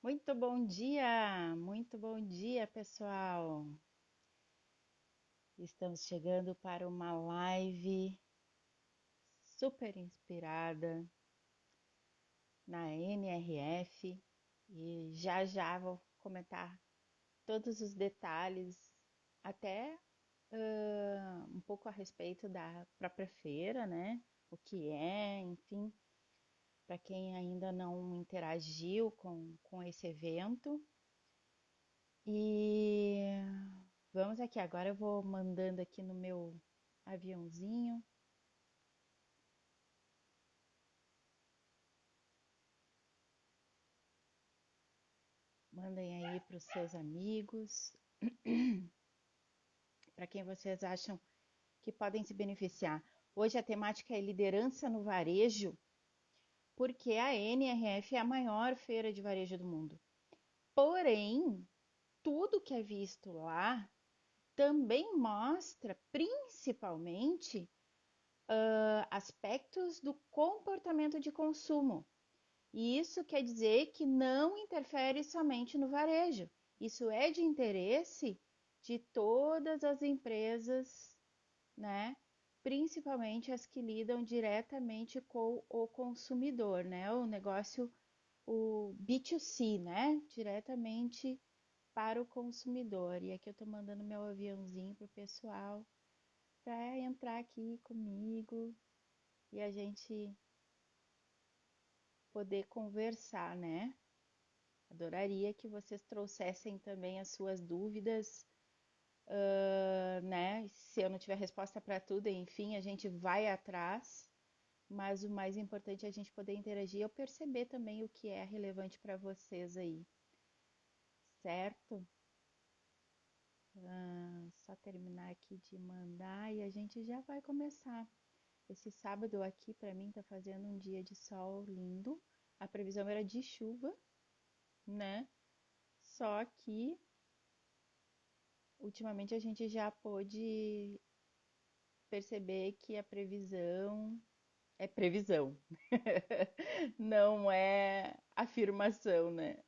Muito bom dia, pessoal. Estamos chegando para uma live super inspirada na NRF e já já vou comentar todos os detalhes, até um pouco a respeito da própria feira, né? O que é, enfim, para quem ainda não interagiu com esse evento. E vamos aqui, agora eu vou mandando aqui no meu aviãozinho. Mandem aí para os seus amigos, para quem vocês acham que podem se beneficiar. Hoje a temática é liderança no varejo, porque a NRF é a maior feira de varejo do mundo. Porém, tudo que é visto lá também mostra, principalmente, aspectos do comportamento de consumo. E isso quer dizer que não interfere somente no varejo. Isso é de interesse de todas as empresas, né? Principalmente as que lidam diretamente com o consumidor, né? O negócio, o B2C, né? Diretamente para o consumidor. E aqui eu tô mandando meu aviãozinho pro pessoal para entrar aqui comigo e a gente poder conversar, né? Adoraria que vocês trouxessem também as suas dúvidas, né? Se eu não tiver resposta para tudo, enfim, a gente vai atrás, mas o mais importante é a gente poder interagir e eu perceber também o que é relevante para vocês aí, certo? Só terminar aqui de mandar e a gente já vai começar. Esse sábado aqui para mim tá fazendo um dia de sol lindo. A previsão era de chuva, né? Só que ultimamente a gente já pôde perceber que a previsão é previsão, não é afirmação, né?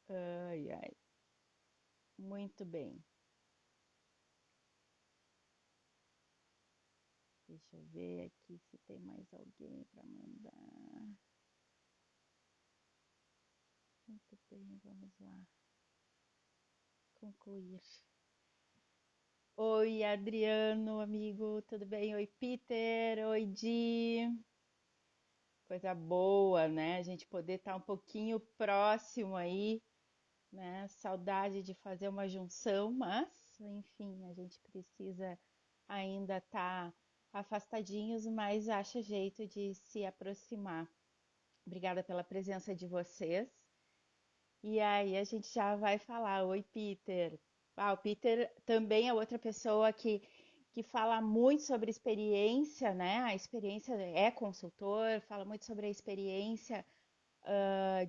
Ai, ai, muito bem. Deixa eu ver aqui se tem mais alguém para mandar. Muito bem, vamos lá. Concluir. Oi, Adriano, amigo, tudo bem? Oi, Peter. Oi, Di. Coisa boa, né? A gente poder estar um pouquinho próximo aí, né? Saudade de fazer uma junção, mas, enfim, a gente precisa ainda estar afastadinhos, mas acha jeito de se aproximar. Obrigada pela presença de vocês. E aí a gente já vai falar. Oi, Peter. O Peter também é outra pessoa que fala muito sobre experiência, né? A experiência é consultor, fala muito sobre a experiência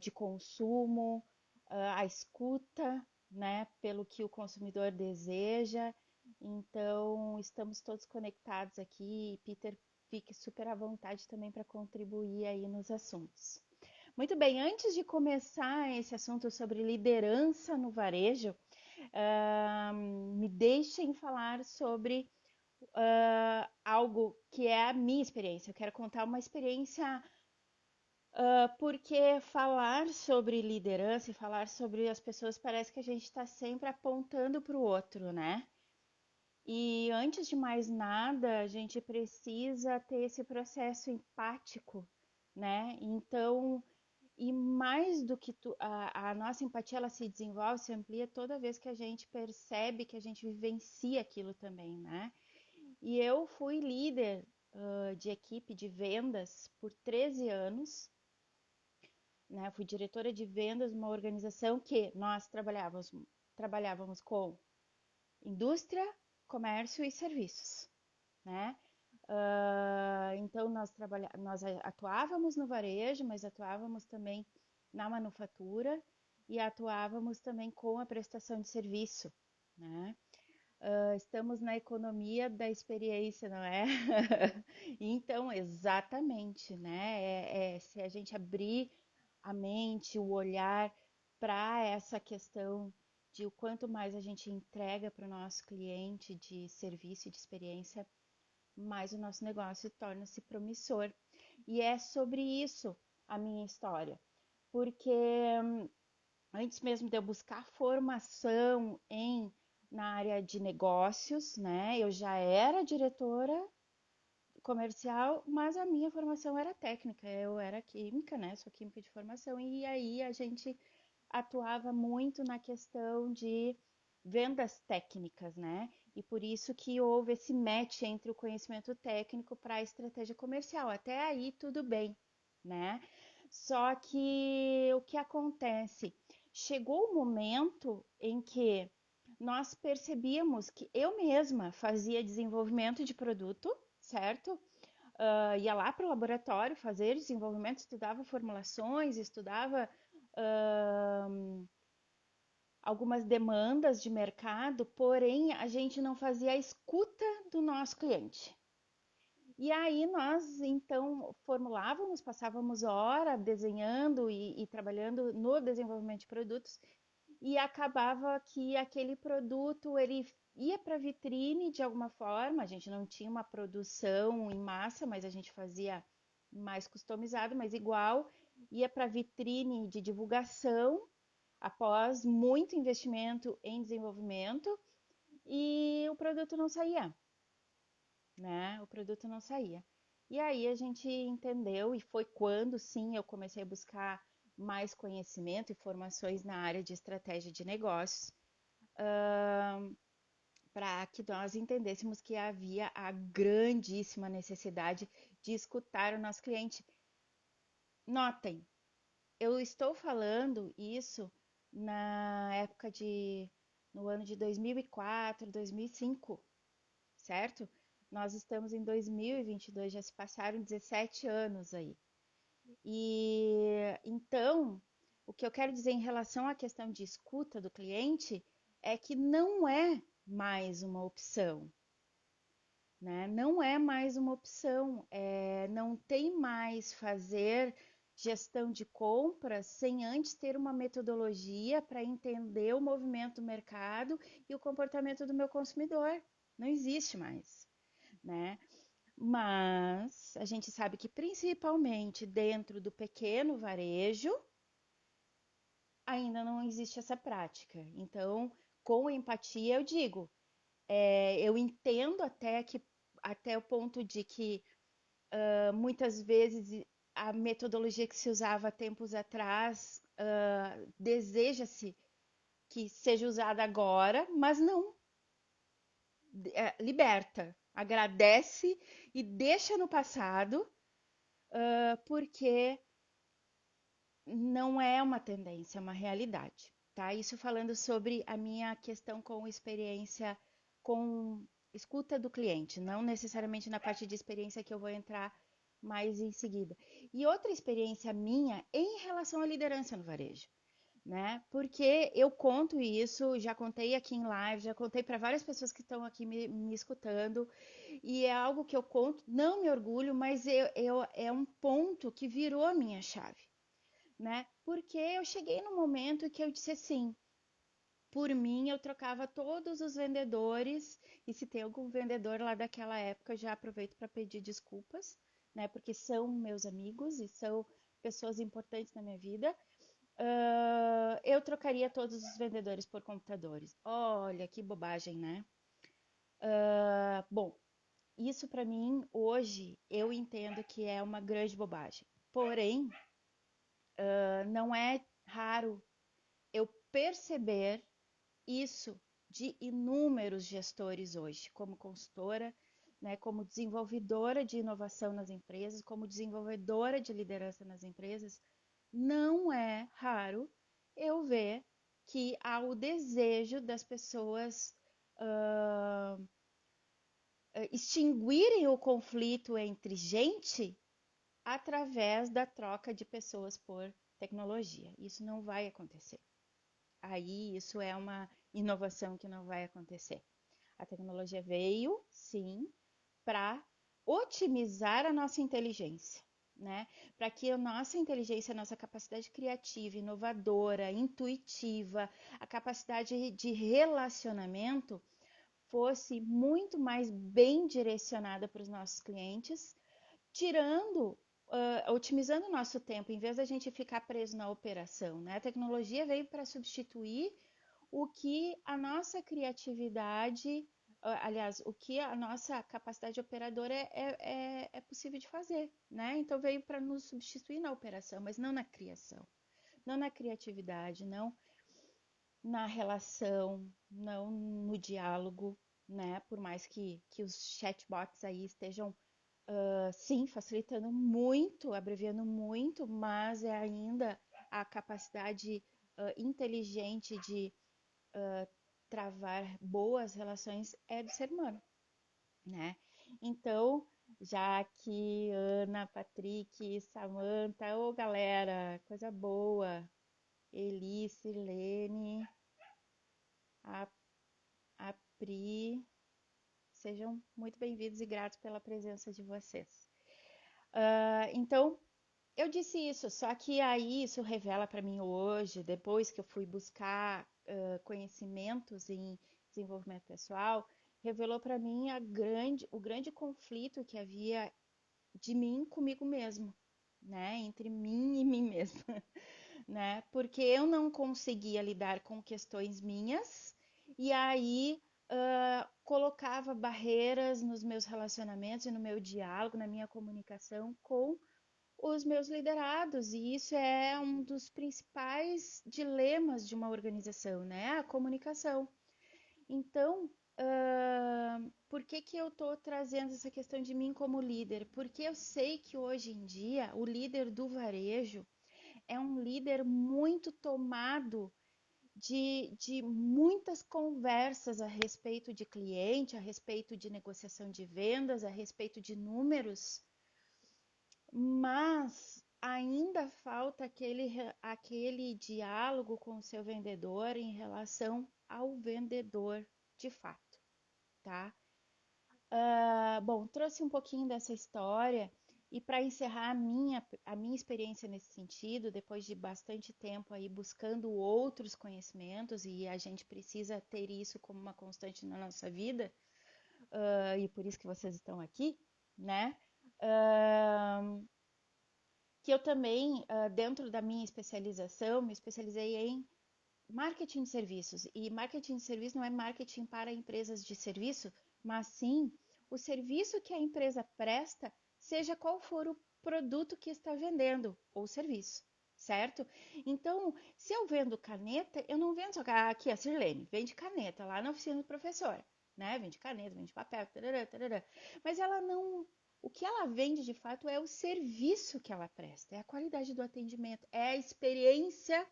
de consumo, a escuta, né, pelo que o consumidor deseja. Então, estamos todos conectados aqui. Peter, fique super à vontade também para contribuir aí nos assuntos. Muito bem, antes de começar esse assunto sobre liderança no varejo, me deixem falar sobre algo que é a minha experiência. Eu quero contar uma experiência porque falar sobre liderança e falar sobre as pessoas parece que a gente está sempre apontando para o outro, né? E antes de mais nada, a gente precisa ter esse processo empático, né? Então, e mais do que a nossa empatia, ela se desenvolve, se amplia toda vez que a gente percebe que a gente vivencia aquilo também, né? E eu fui líder de equipe de vendas por 13 anos, né? Fui diretora de vendas de uma organização que nós trabalhávamos com indústria, comércio e serviços, né? Então nós atuávamos no varejo, mas atuávamos também na manufatura e atuávamos também com a prestação de serviço, né? Estamos na economia da experiência, não é? Então, exatamente, né? Se a gente abrir a mente, o olhar para essa questão de o quanto mais a gente entrega para o nosso cliente de serviço e de experiência, mais o nosso negócio torna-se promissor. E é sobre isso a minha história, porque antes mesmo de eu buscar formação na área de negócios, né? Eu já era diretora comercial, mas a minha formação era técnica, eu era química, né? Sou química de formação, e aí a gente atuava muito na questão de vendas técnicas, né? E por isso que houve esse match entre o conhecimento técnico para a estratégia comercial. Até aí tudo bem, né? Só que o que acontece? Chegou o momento em que nós percebíamos que eu mesma fazia desenvolvimento de produto, certo? Ia lá para o laboratório fazer desenvolvimento, estudava formulações, estudava uh, algumas demandas de mercado, porém a gente não fazia a escuta do nosso cliente. E aí nós então formulávamos, passávamos hora desenhando e trabalhando no desenvolvimento de produtos e acabava que aquele produto ele ia para vitrine de alguma forma. A gente não tinha uma produção em massa, mas a gente fazia mais customizado, mas igual ia para vitrine de divulgação após muito investimento em desenvolvimento e o produto não saía, né? O produto não saía. E aí a gente entendeu, e foi quando sim eu comecei a buscar mais conhecimento e formações na área de estratégia de negócios, para que nós entendêssemos que havia a grandíssima necessidade de escutar o nosso cliente. Notem, eu estou falando isso na época no ano de 2004, 2005, certo? Nós estamos em 2022, já se passaram 17 anos aí. E então, o que eu quero dizer em relação à questão de escuta do cliente é que não é mais uma opção, né? Não é mais uma opção, não tem mais fazer gestão de compras sem antes ter uma metodologia para entender o movimento do mercado e o comportamento do meu consumidor. Não existe mais, né? Mas a gente sabe que principalmente dentro do pequeno varejo ainda não existe essa prática. Então, com empatia, eu digo, eu entendo até o ponto de que muitas vezes a metodologia que se usava há tempos atrás deseja-se que seja usada agora, mas não, liberta, agradece e deixa no passado, porque não é uma tendência, é uma realidade, tá? Isso falando sobre a minha questão com experiência com escuta do cliente, não necessariamente na parte de experiência que eu vou entrar mais em seguida. E outra experiência minha em relação à liderança no varejo, né? Porque eu conto isso, já contei aqui em live, já contei para várias pessoas que estão aqui me escutando, e é algo que eu conto, não me orgulho, mas é um ponto que virou a minha chave, né? Porque eu cheguei no momento que eu disse assim, por mim eu trocava todos os vendedores, e se tem algum vendedor lá daquela época, eu já aproveito para pedir desculpas, né? Porque são meus amigos e são pessoas importantes na minha vida. Eu trocaria todos os vendedores por computadores. Olha que bobagem, né? Bom, isso para mim hoje eu entendo que é uma grande bobagem. Porém, não é raro eu perceber isso de inúmeros gestores hoje, como consultora, né, como desenvolvedora de inovação nas empresas, como desenvolvedora de liderança nas empresas, não é raro eu ver que há o desejo das pessoas uh, extinguirem o conflito entre gente através da troca de pessoas por tecnologia. Isso não vai acontecer. Aí isso é uma inovação que não vai acontecer. A tecnologia veio, sim, para otimizar a nossa inteligência, né? Para que a nossa inteligência, a nossa capacidade criativa, inovadora, intuitiva, a capacidade de relacionamento fosse muito mais bem direcionada para os nossos clientes, tirando, otimizando o nosso tempo, em vez da gente ficar preso na operação, né? A tecnologia veio para substituir o que a nossa criatividade, aliás, o que a nossa capacidade operadora é possível de fazer, né? Então veio para nos substituir na operação, mas não na criação, não na criatividade, não na relação, não no diálogo, né? Por mais que os chatbots aí estejam, sim, facilitando muito, abreviando muito, mas é ainda a capacidade inteligente de travar boas relações é do ser humano, né? Então, já que Ana, Patrick, Samantha, ô galera, coisa boa, Elice, Lene, a, a Pri, sejam muito bem-vindos e gratos pela presença de vocês. Então, eu disse isso, só que aí isso revela para mim hoje, depois que eu fui buscar conhecimentos em desenvolvimento pessoal, revelou para mim o grande conflito que havia de mim comigo mesmo, né? Entre mim e mim mesma, né? Porque eu não conseguia lidar com questões minhas e aí colocava barreiras nos meus relacionamentos e no meu diálogo, na minha comunicação com os meus liderados, e isso é um dos principais dilemas de uma organização, né? A comunicação. Então, por que que eu estou trazendo essa questão de mim como líder? Porque eu sei que hoje em dia o líder do varejo é um líder muito tomado de muitas conversas a respeito de cliente, a respeito de negociação de vendas, a respeito de números, mas ainda falta aquele diálogo com o seu vendedor em relação ao vendedor de fato, tá? Bom, trouxe um pouquinho dessa história e para encerrar a minha experiência nesse sentido, depois de bastante tempo aí buscando outros conhecimentos, e a gente precisa ter isso como uma constante na nossa vida, e por isso que vocês estão aqui, né? Uh, que eu também, dentro da minha especialização, me especializei em marketing de serviços. E marketing de serviço não é marketing para empresas de serviço, mas sim o serviço que a empresa presta, seja qual for o produto que está vendendo ou serviço, certo? Então, se eu vendo caneta, eu não vendo só aqui a Sirlene, vende caneta lá na oficina do professor, né? Vende caneta, vende papel, tarará, tarará. Mas ela não. O que ela vende de fato é o serviço que ela presta, é a qualidade do atendimento, é a experiência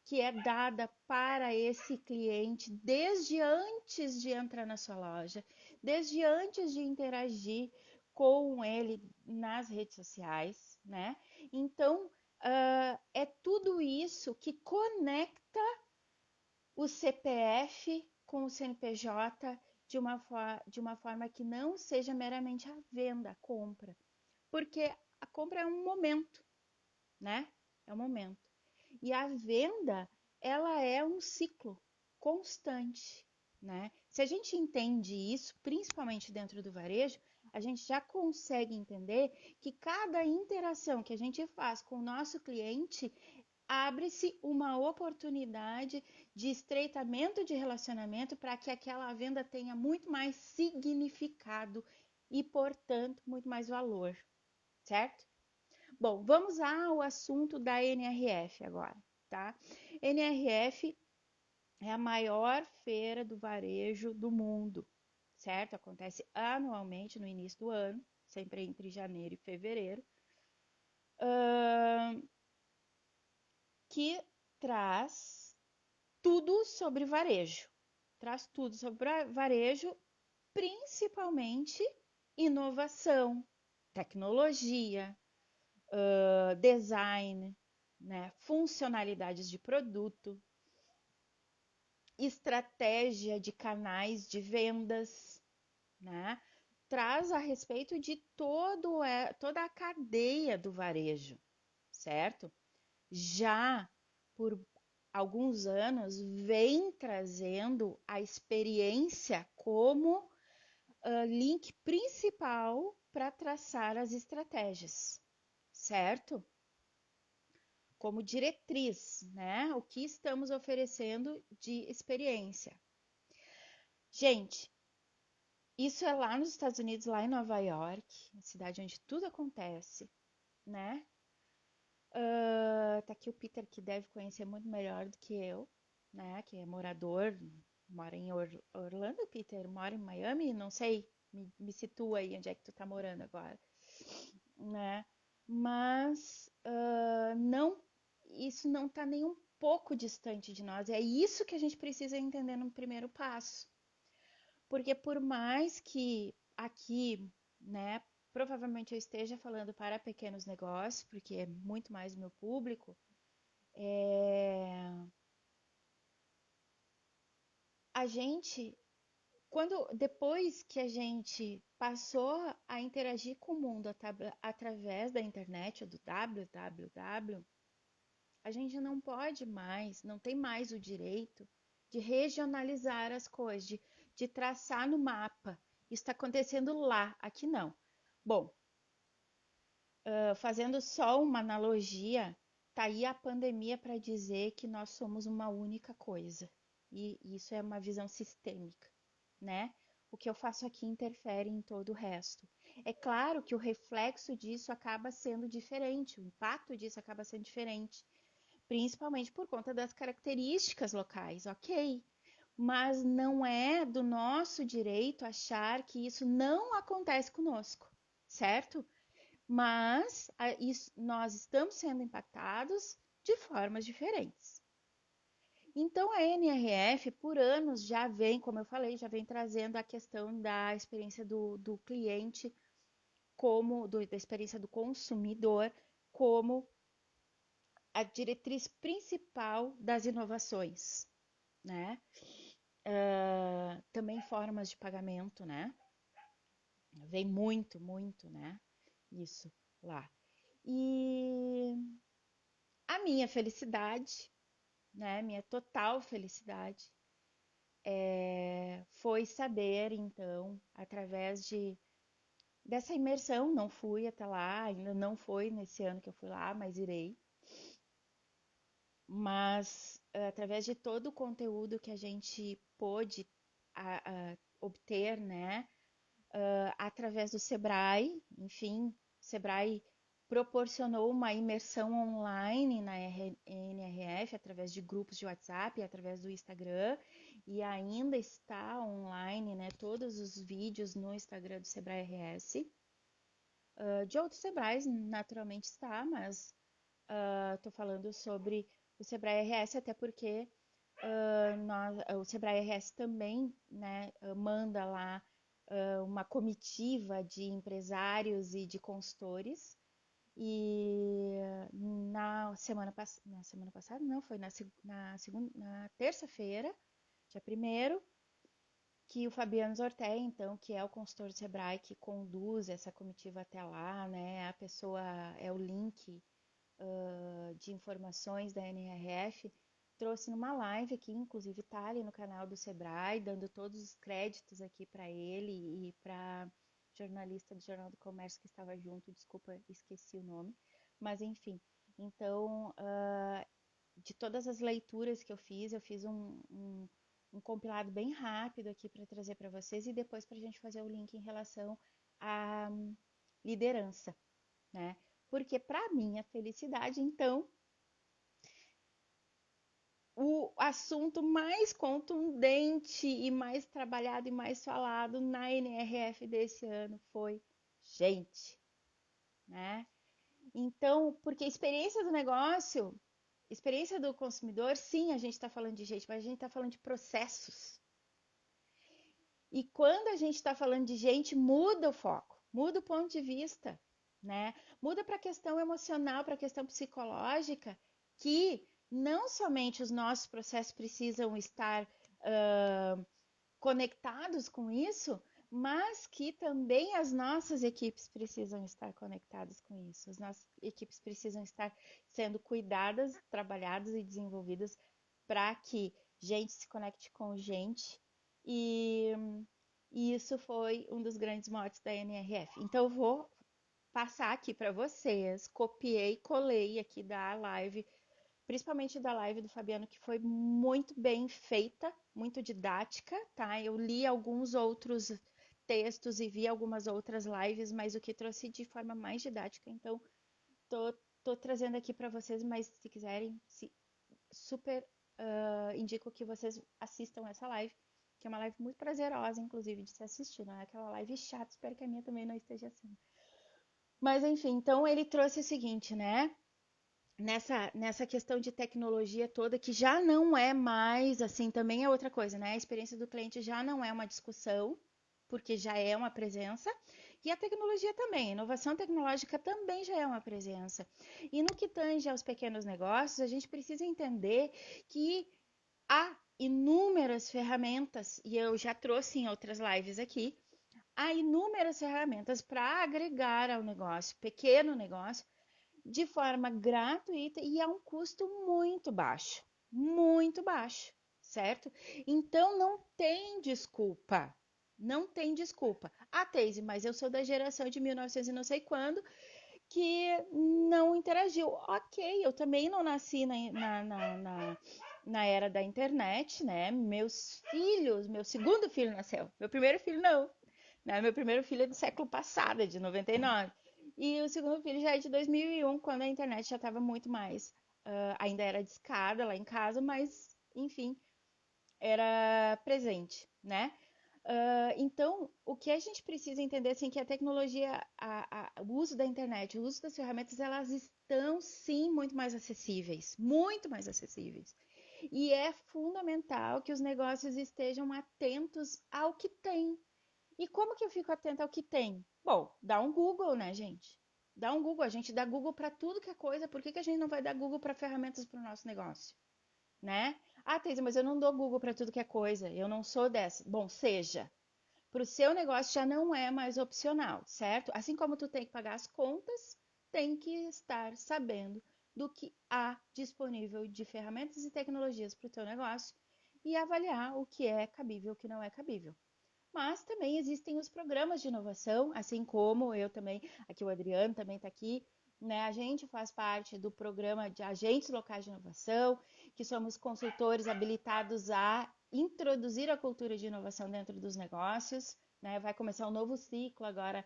que é dada para esse cliente desde antes de entrar na sua loja, desde antes de interagir com ele nas redes sociais, né? Então, é tudo isso que conecta o CPF com o CNPJ de uma forma que não seja meramente a venda, a compra. Porque a compra é um momento, né? É um momento. E a venda, ela é um ciclo constante, né? Se a gente entende isso, principalmente dentro do varejo, a gente já consegue entender que cada interação que a gente faz com o nosso cliente abre-se uma oportunidade de estreitamento de relacionamento para que aquela venda tenha muito mais significado e, portanto, muito mais valor, certo? Bom, vamos ao assunto da NRF agora, tá? NRF é a maior feira do varejo do mundo, certo? Acontece anualmente no início do ano, sempre entre janeiro e fevereiro, que traz tudo sobre varejo. Traz tudo sobre varejo, principalmente inovação, tecnologia, design, né, funcionalidades de produto, estratégia de canais de vendas, né? traz a respeito de toda a cadeia do varejo, certo? Já por alguns anos vem trazendo a experiência como link principal para traçar as estratégias, certo? Como diretriz, né? O que estamos oferecendo de experiência. Gente, isso é lá nos Estados Unidos, lá em Nova York, a cidade onde tudo acontece, né? Tá aqui o Peter, que deve conhecer muito melhor do que eu, né? Que é morador, mora em Orlando, Peter, mora em Miami, não sei, me situa aí onde é que tu tá morando agora, né? Mas não, isso não tá nem um pouco distante de nós. É isso que a gente precisa entender no primeiro passo. Porque por mais que aqui, né, provavelmente eu esteja falando para pequenos negócios, porque é muito mais o meu público, é, a gente, quando depois que a gente passou a interagir com o mundo através da internet, ou do www, a gente não pode mais, não tem mais o direito de regionalizar as coisas, de traçar no mapa. Isso está acontecendo lá, aqui não. Bom, fazendo só uma analogia, tá aí a pandemia para dizer que nós somos uma única coisa. E isso é uma visão sistêmica, né? O que eu faço aqui interfere em todo o resto. É claro que o reflexo disso acaba sendo diferente, o impacto disso acaba sendo diferente, principalmente por conta das características locais, ok? Mas não é do nosso direito achar que isso não acontece conosco, certo? Mas nós estamos sendo impactados de formas diferentes. Então a NRF, por anos, já vem, como eu falei, já vem trazendo a questão da experiência do cliente, da experiência do consumidor, como a diretriz principal das inovações, né? Também formas de pagamento, né? Vem muito, muito, né? Isso lá. E a minha felicidade, né? Minha total felicidade foi saber, então, através dessa imersão, não fui até lá, ainda não foi nesse ano que eu fui lá, mas irei. Mas através de todo o conteúdo que a gente pôde obter, né? Através do Sebrae, enfim, o Sebrae proporcionou uma imersão online na NRF através de grupos de WhatsApp, através do Instagram, e ainda está online, né, todos os vídeos no Instagram do Sebrae RS. De outros Sebrais, naturalmente está, mas estou falando sobre o Sebrae RS, até porque o Sebrae RS também, né, manda lá uma comitiva de empresários e de consultores. E na semana passada, não, foi na terça-feira, dia 1º, que o Fabiano Zortea, então, que é o consultor do Sebrae, que conduz essa comitiva até lá, né? A pessoa é o link de informações da NRF, trouxe numa live aqui, inclusive tá ali no canal do Sebrae, dando todos os créditos aqui para ele e para jornalista do Jornal do Comércio que estava junto, desculpa, esqueci o nome, mas enfim. Então, de todas as leituras que eu fiz um compilado bem rápido aqui para trazer para vocês e depois para a gente fazer o link em relação à liderança, né? Porque para minha felicidade, então, o assunto mais contundente e mais trabalhado e mais falado na NRF desse ano foi gente, né? Então, porque a experiência do negócio, experiência do consumidor, sim, a gente está falando de gente, mas a gente está falando de processos. E quando a gente está falando de gente, muda o foco, muda o ponto de vista, né? Muda para a questão emocional, para a questão psicológica, que não somente os nossos processos precisam estar conectados com isso, mas que também as nossas equipes precisam estar conectadas com isso. As nossas equipes precisam estar sendo cuidadas, trabalhadas e desenvolvidas para que gente se conecte com gente. E, e isso foi um dos grandes motes da NRF. Então eu vou passar aqui para vocês, copiei, colei aqui da live, principalmente da live do Fabiano, que foi muito bem feita, muito didática, tá? Eu li alguns outros textos e vi algumas outras lives, mas o que trouxe de forma mais didática, então tô, tô trazendo aqui para vocês, mas se quiserem, super indico que vocês assistam essa live, que é uma live muito prazerosa, inclusive, de se assistir, não é aquela live chata, espero que a minha também não esteja assim. Mas enfim, então ele trouxe o seguinte, né? Nessa questão de tecnologia toda, que já não é mais assim, também é outra coisa, né? A experiência do cliente já não é uma discussão, porque já é uma presença, e a tecnologia também, a inovação tecnológica também já é uma presença. E no que tange aos pequenos negócios, a gente precisa entender que há inúmeras ferramentas, e eu já trouxe em outras lives aqui, há inúmeras ferramentas para agregar ao negócio, pequeno negócio, de forma gratuita e a um custo muito baixo, certo? Então não tem desculpa, não tem desculpa. Ah, Teise, mas eu sou da geração de 1900 e não sei quando que não interagiu. Ok, eu também não nasci na era da internet, né? Meus filhos, meu segundo filho nasceu, meu primeiro filho não, né? Meu primeiro filho é do século passado, é de 99. E o segundo filho já é de 2001, quando a internet já estava muito mais. Ainda era discada lá em casa, mas, enfim, era presente, né? Então, o que a gente precisa entender assim, que a tecnologia, o uso da internet, o uso das ferramentas, elas estão sim muito mais acessíveis. E é fundamental que os negócios estejam atentos ao que tem. E como que eu fico atenta ao que tem? Bom, dá um Google, né, gente? Dá um Google, a gente dá Google para tudo que é coisa, por que que a gente não vai dar Google para ferramentas para o nosso negócio, né? Ah, Teisa, mas eu não dou Google para tudo que é coisa, eu não sou dessa. Bom, seja, para o seu negócio já não é mais opcional, certo? Assim como tu tem que pagar as contas, tem que estar sabendo do que há disponível de ferramentas e tecnologias para o teu negócio e avaliar o que é cabível e o que não é cabível. Mas também existem os programas de inovação, assim como eu também, aqui o Adriano também está aqui, né? A gente faz parte do programa de agentes locais de inovação, que somos consultores habilitados a introduzir a cultura de inovação dentro dos negócios, né? Vai começar um novo ciclo agora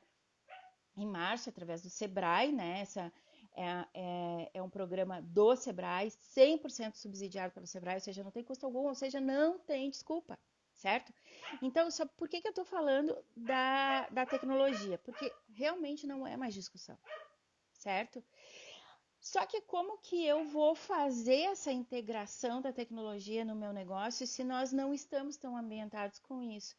em março, através do Sebrae, né? É um programa do Sebrae, 100% subsidiado pelo Sebrae, ou seja, não tem custo algum, ou seja, não tem desculpa, certo? Então, por que eu estou falando da tecnologia? Porque realmente não é mais discussão, certo? Só que como que eu vou fazer essa integração da tecnologia no meu negócio se nós não estamos tão ambientados com isso?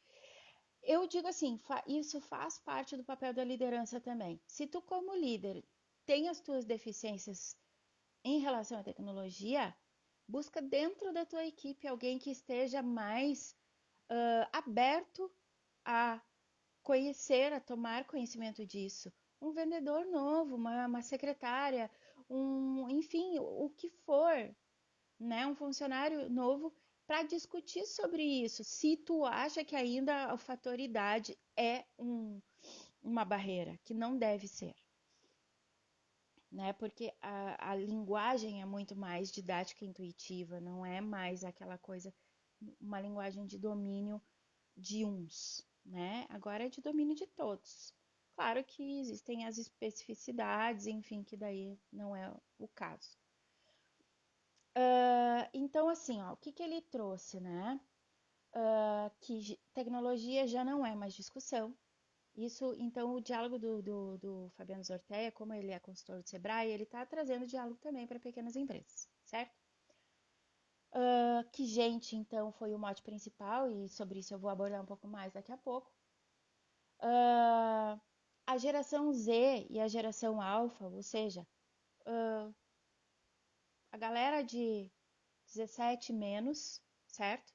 Eu digo assim, isso faz parte do papel da liderança também. Se tu, como líder, tem as tuas deficiências em relação à tecnologia, busca dentro da tua equipe alguém que esteja mais aberto a conhecer, a tomar conhecimento disso. Um vendedor novo, uma secretária, enfim, o que for, né? Um funcionário novo para discutir sobre isso. Se tu acha que ainda a fator idade é uma barreira, que não deve ser, né? Porque a linguagem é muito mais didática e intuitiva, não é mais aquela coisa, uma linguagem de domínio de uns, né? Agora é de domínio de todos. Claro que existem as especificidades, enfim, que daí não é o caso. Então, assim, ó, o que que ele trouxe, né? Que tecnologia já não é mais discussão. Isso, então, o diálogo do Fabiano Zorteia, como ele é consultor do Sebrae, ele está trazendo diálogo também para pequenas empresas, certo? Que gente, então, foi o mote principal, e sobre isso eu vou abordar um pouco mais daqui a pouco. Ah, a geração Z e a geração Alpha, ou seja, a galera de 17 menos, certo?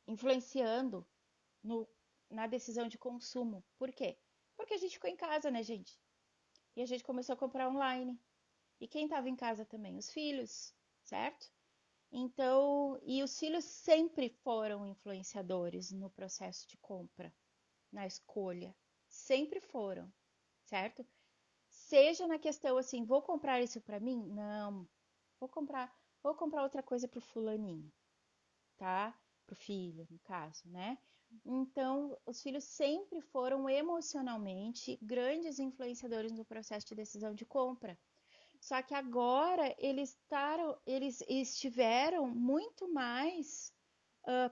Influenciando no na decisão de consumo. Por quê? Porque a gente ficou em casa, né, gente? E a gente começou a comprar online. E quem estava em casa também? Os filhos, certo? Então, e os filhos sempre foram influenciadores no processo de compra, na escolha. Sempre foram, certo? Seja na questão assim, vou comprar isso para mim? Não. Vou comprar, vou comprar outra coisa pro fulaninho, tá? Pro filho, no caso, né? Então, os filhos sempre foram emocionalmente grandes influenciadores no processo de decisão de compra. Só que agora eles estiveram muito mais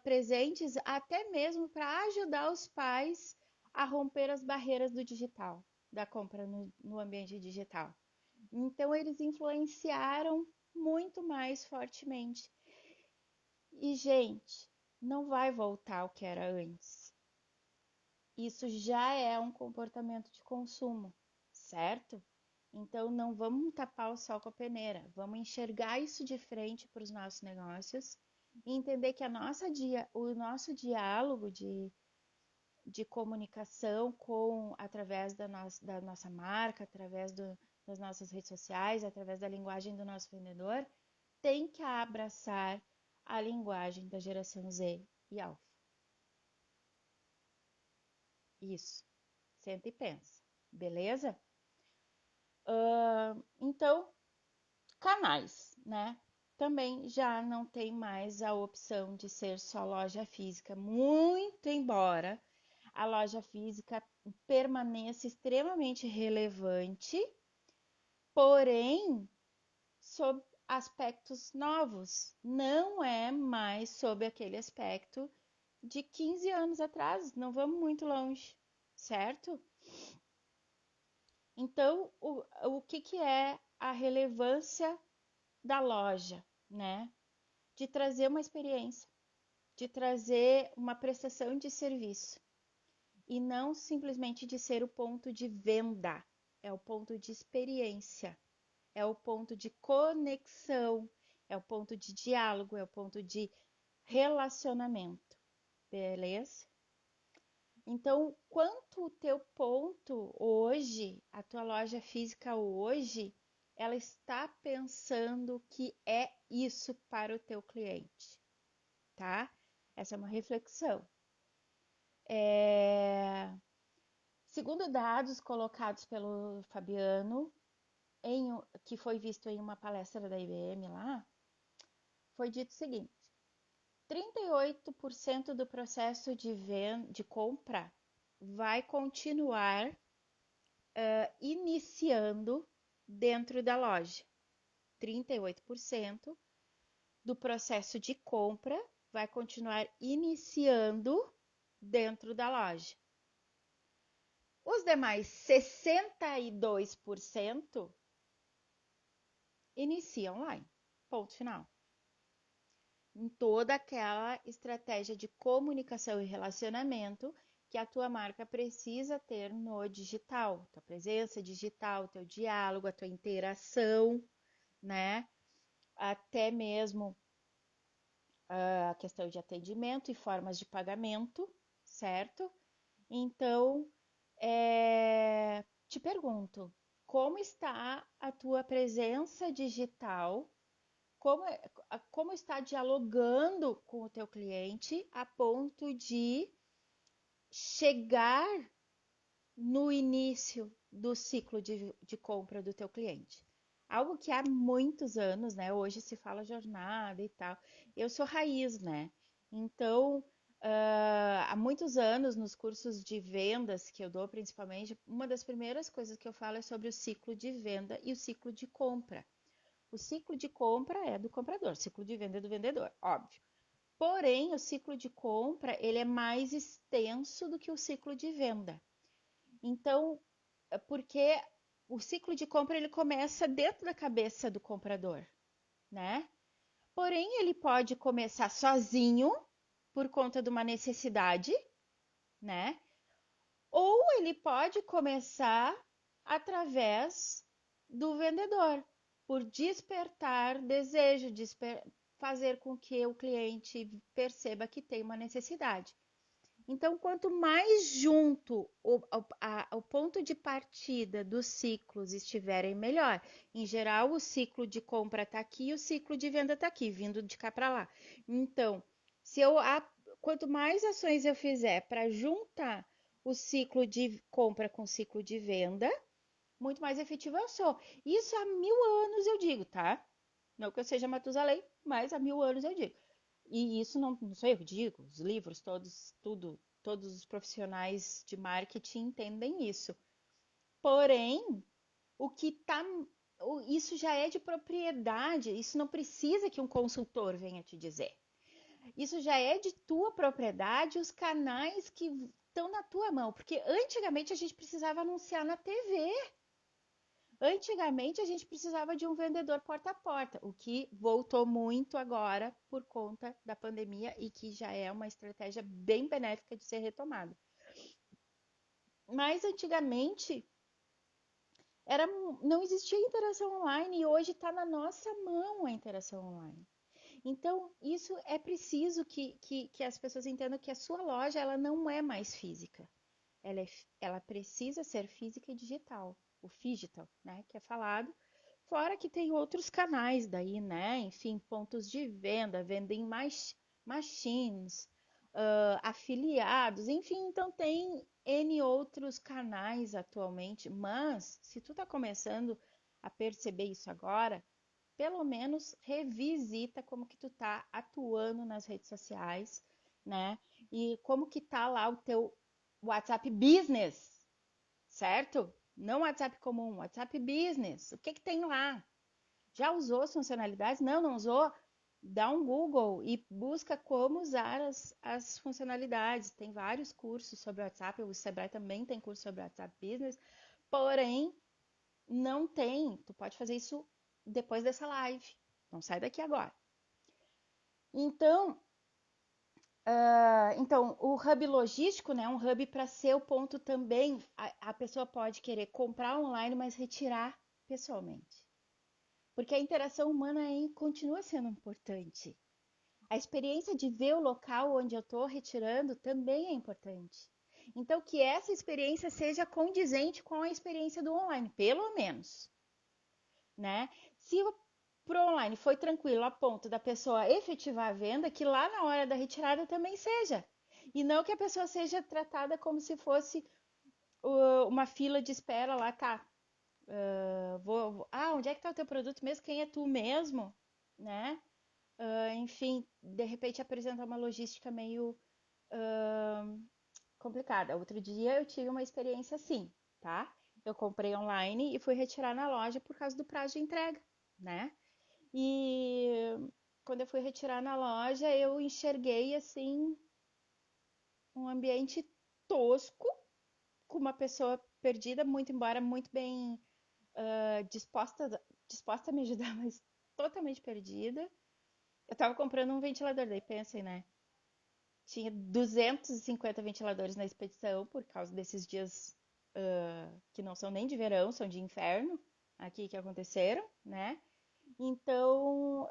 presentes, até mesmo para ajudar os pais a romper as barreiras do digital, da compra no ambiente digital. Então, eles influenciaram muito mais fortemente. E, gente, não vai voltar ao que era antes. Isso já é um comportamento de consumo, certo? Então, não vamos tapar o sol com a peneira, vamos enxergar isso de frente para os nossos negócios e entender que o nosso diálogo de comunicação através da nossa marca, através das nossas redes sociais, através da linguagem do nosso vendedor, tem que abraçar a linguagem da geração Z e Alpha. Isso. Senta e pensa, beleza? Então, canais, né? Também já não tem mais a opção de ser só loja física, muito embora a loja física permaneça extremamente relevante, porém sob aspectos novos, não é mais sob aquele aspecto de 15 anos atrás, não vamos muito longe, certo? Então, o que, que é a relevância da loja, né? De trazer uma experiência, de trazer uma prestação de serviço e não simplesmente de ser o ponto de venda, é o ponto de experiência, é o ponto de conexão, é o ponto de diálogo, é o ponto de relacionamento, beleza? Então, quanto o teu ponto hoje, a tua loja física hoje, ela está pensando que é isso para o teu cliente, tá? Essa é uma reflexão. Segundo dados colocados pelo Fabiano, que foi visto em uma palestra da IBM lá, foi dito o seguinte: 38% do processo de compra vai continuar iniciando dentro da loja. 38% do processo de compra vai continuar iniciando dentro da loja. Os demais 62% iniciam online. Ponto final. Em toda aquela estratégia de comunicação e relacionamento que a tua marca precisa ter no digital, tua presença digital, teu diálogo, a tua interação, né? Até mesmo a questão de atendimento e formas de pagamento, certo? Então, te pergunto, como está a tua presença digital? Como está dialogando com o teu cliente a ponto de chegar no início do ciclo de compra do teu cliente? Algo que há muitos anos, né? Hoje se fala jornada e tal. Eu sou raiz, né? Então, há muitos anos, nos cursos de vendas que eu dou, principalmente, uma das primeiras coisas que eu falo é sobre o ciclo de venda e o ciclo de compra. O ciclo de compra é do comprador, o ciclo de venda é do vendedor, óbvio. Porém, o ciclo de compra, ele é mais extenso do que o ciclo de venda. Então, porque o ciclo de compra ele começa dentro da cabeça do comprador, né? Porém, ele pode começar sozinho por conta de uma necessidade, né? Ou ele pode começar através do vendedor, por despertar desejo, fazer com que o cliente perceba que tem uma necessidade. Então, quanto mais junto o ponto de partida dos ciclos estiverem, melhor. Em geral, o ciclo de compra está aqui e o ciclo de venda está aqui, vindo de cá para lá. Então, se eu, quanto mais ações eu fizer para juntar o ciclo de compra com o ciclo de venda, muito mais efetiva eu sou. Isso há 1000 anos eu digo, tá? Não que eu seja Matusalém, mas há 1000 anos eu digo. E isso não sou eu que digo, os livros, todos, tudo, todos os profissionais de marketing entendem isso. Porém, o que tá, isso já é de propriedade, isso não precisa que um consultor venha te dizer. Isso já é de tua propriedade, os canais que estão na tua mão, porque antigamente a gente precisava anunciar na TV. Antigamente a gente precisava de um vendedor porta a porta, o que voltou muito agora por conta da pandemia e que já é uma estratégia bem benéfica de ser retomada. Mas antigamente era, não existia interação online e hoje está na nossa mão a interação online. Então, isso é preciso que as pessoas entendam que a sua loja ela não é mais física. Ela precisa ser física e digital. O digital, né, que é falado. Fora que tem outros canais daí, né? Enfim, pontos de venda, vendem mais machines, afiliados, enfim, então tem N outros canais atualmente, mas se tu tá começando a perceber isso agora, pelo menos revisita como que tu tá atuando nas redes sociais, né? E como que tá lá o teu WhatsApp Business, certo? Não WhatsApp comum, WhatsApp Business. O que que tem lá? Já usou as funcionalidades? Não, não usou? Dá um Google e busca como usar as funcionalidades. Tem vários cursos sobre o WhatsApp, o Sebrae também tem curso sobre o WhatsApp Business, porém não tem. Tu pode fazer isso depois dessa live. Não sai daqui agora. Então, então, o hub logístico, né, um hub para ser o ponto também, a pessoa pode querer comprar online, mas retirar pessoalmente. Porque a interação humana continua sendo importante. A experiência de ver o local onde eu estou retirando também é importante. Então, que essa experiência seja condizente com a experiência do online, pelo menos, né? Se o pro online foi tranquilo a ponto da pessoa efetivar a venda, que lá na hora da retirada também seja. E não que a pessoa seja tratada como se fosse uma fila de espera lá, tá? Onde é que tá o teu produto mesmo? Quem é tu mesmo? Né? Enfim, de repente apresentar uma logística meio complicada. Outro dia eu tive uma experiência assim, tá? Eu comprei online e fui retirar na loja por causa do prazo de entrega, né? E quando eu fui retirar na loja, eu enxerguei assim um ambiente tosco, com uma pessoa perdida, muito embora muito bem disposta a me ajudar, mas totalmente perdida. Eu tava comprando um ventilador, daí pensem, né? Tinha 250 ventiladores na expedição por causa desses dias que não são nem de verão, são de inverno aqui que aconteceram, né? Então,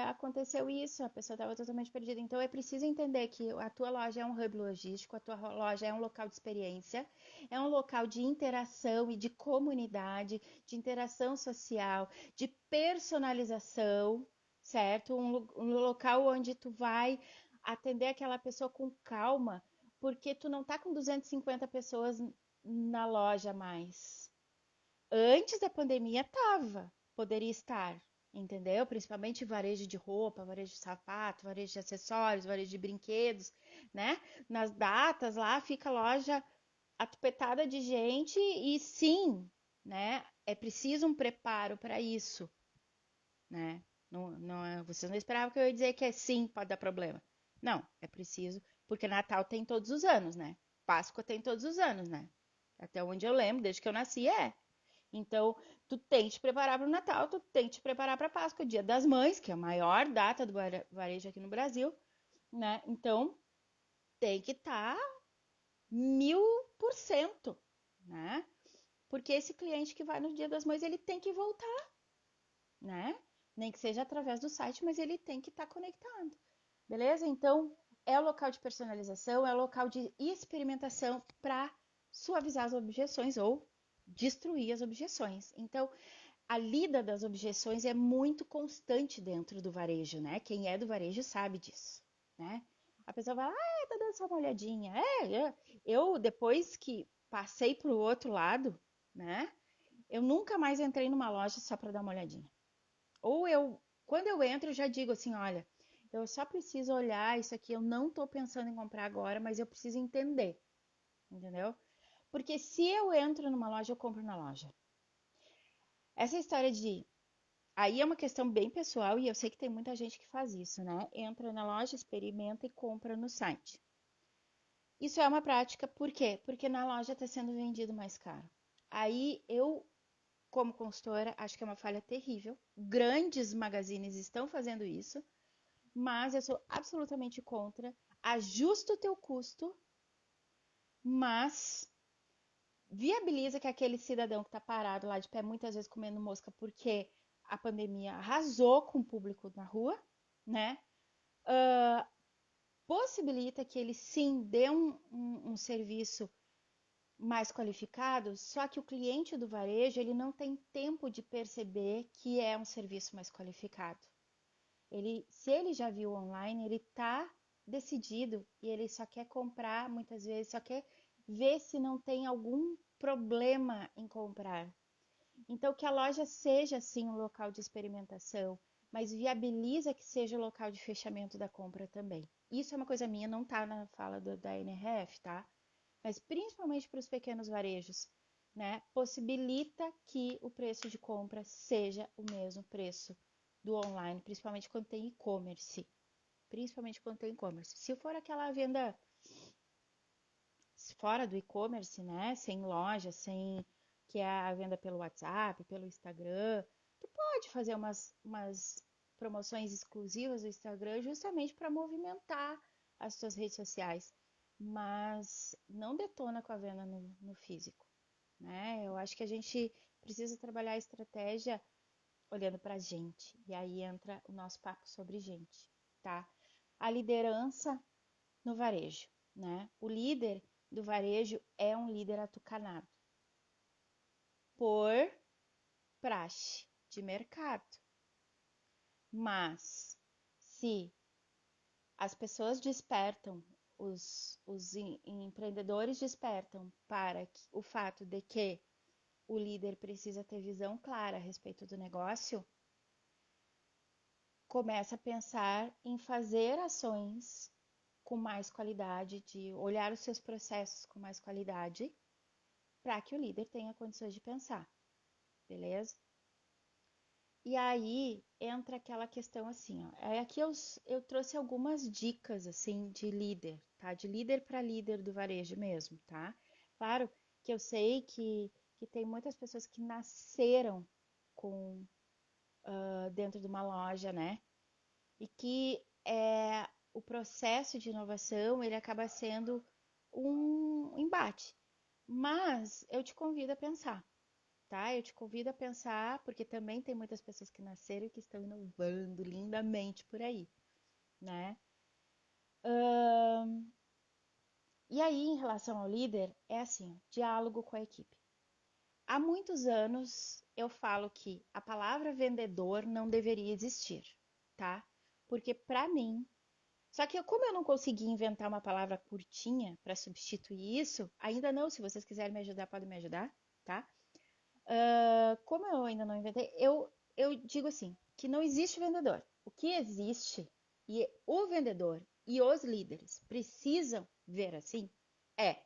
aconteceu isso, a pessoa estava totalmente perdida. Então, é preciso entender que a tua loja é um hub logístico, a tua loja é um local de experiência, é um local de interação e de comunidade, de interação social, de personalização, certo? Um local onde tu vai atender aquela pessoa com calma, porque tu não tá com 250 pessoas na loja mais. Antes da pandemia tava, poderia estar, entendeu? Principalmente varejo de roupa, varejo de sapato, varejo de acessórios, varejo de brinquedos, né? Nas datas lá fica a loja atupetada de gente e sim, né? É preciso um preparo para isso, né? Não, vocês não esperavam que eu ia dizer que é sim, pode dar problema. Não, é preciso, porque Natal tem todos os anos, né? Páscoa tem todos os anos, né? Até onde eu lembro, desde que eu nasci, é. Então, tu tem que te preparar para o Natal, tu tem que te preparar para a Páscoa, Dia das Mães, que é a maior data do varejo aqui no Brasil, né? Então, tem que estar 1000%, né? Porque esse cliente que vai no Dia das Mães, ele tem que voltar, né? Nem que seja através do site, mas ele tem que estar conectado, beleza? Então, é o local de personalização, é o local de experimentação para suavizar as objeções ou destruir as objeções. Então, a lida das objeções é muito constante dentro do varejo, né? Quem é do varejo sabe disso, né? A pessoa fala, tá dando só uma olhadinha. Eu, depois que passei para o outro lado, né? Eu nunca mais entrei numa loja só para dar uma olhadinha. Ou quando eu entro, eu já digo assim, olha, eu só preciso olhar isso aqui, eu não estou pensando em comprar agora, mas eu preciso entender, entendeu? Porque se eu entro numa loja, eu compro na loja. Essa história de aí é uma questão bem pessoal e eu sei que tem muita gente que faz isso, né? Entra na loja, experimenta e compra no site. Isso é uma prática, por quê? Porque na loja está sendo vendido mais caro. Aí eu, como consultora, acho que é uma falha terrível. Grandes magazines estão fazendo isso, mas eu sou absolutamente contra. Ajusta o teu custo, mas viabiliza que aquele cidadão que está parado lá de pé, muitas vezes comendo mosca, porque a pandemia arrasou com o público na rua, né? Possibilita que ele sim dê um serviço mais qualificado, só que o cliente do varejo ele não tem tempo de perceber que é um serviço mais qualificado. Se ele já viu online, ele está decidido e ele só quer comprar, muitas vezes, só quer ver se não tem algum problema em comprar. Então, que a loja seja sim um local de experimentação, mas viabiliza que seja o local de fechamento da compra também. Isso é uma coisa minha, não está na fala da NRF, tá? Mas principalmente para os pequenos varejos, né? Possibilita que o preço de compra seja o mesmo preço do online, principalmente quando tem e-commerce. Principalmente quando tem e-commerce. Se for aquela venda fora do e-commerce, né? Sem loja, sem que é a venda pelo WhatsApp, pelo Instagram, tu pode fazer umas promoções exclusivas do Instagram justamente para movimentar as tuas redes sociais, mas não detona com a venda no físico, né? Eu acho que a gente precisa trabalhar a estratégia olhando para a gente, e aí entra o nosso papo sobre gente, tá? A liderança no varejo, né? O líder do varejo é um líder atucanado por praxe de mercado. Mas se as pessoas despertam, os empreendedores despertam para o fato de que o líder precisa ter visão clara a respeito do negócio, começa a pensar em fazer ações com mais qualidade, de olhar os seus processos com mais qualidade, para que o líder tenha condições de pensar, beleza? E aí entra aquela questão assim, ó. Aqui eu trouxe algumas dicas assim de líder, tá? De líder para líder do varejo mesmo, tá? Claro que eu sei que tem muitas pessoas que nasceram com dentro de uma loja, né? E que o processo de inovação ele acaba sendo um embate. Mas eu te convido a pensar, tá? Eu te convido a pensar, porque também tem muitas pessoas que nasceram e que estão inovando lindamente por aí, né? E aí, em relação ao líder, é assim, diálogo com a equipe. Há muitos anos eu falo que a palavra vendedor não deveria existir, tá? Porque para mim, só que como eu não consegui inventar uma palavra curtinha para substituir isso, ainda não, se vocês quiserem me ajudar, podem me ajudar, tá? Como eu ainda não inventei, eu digo assim, que não existe vendedor. O que existe, e o vendedor e os líderes precisam ver assim, é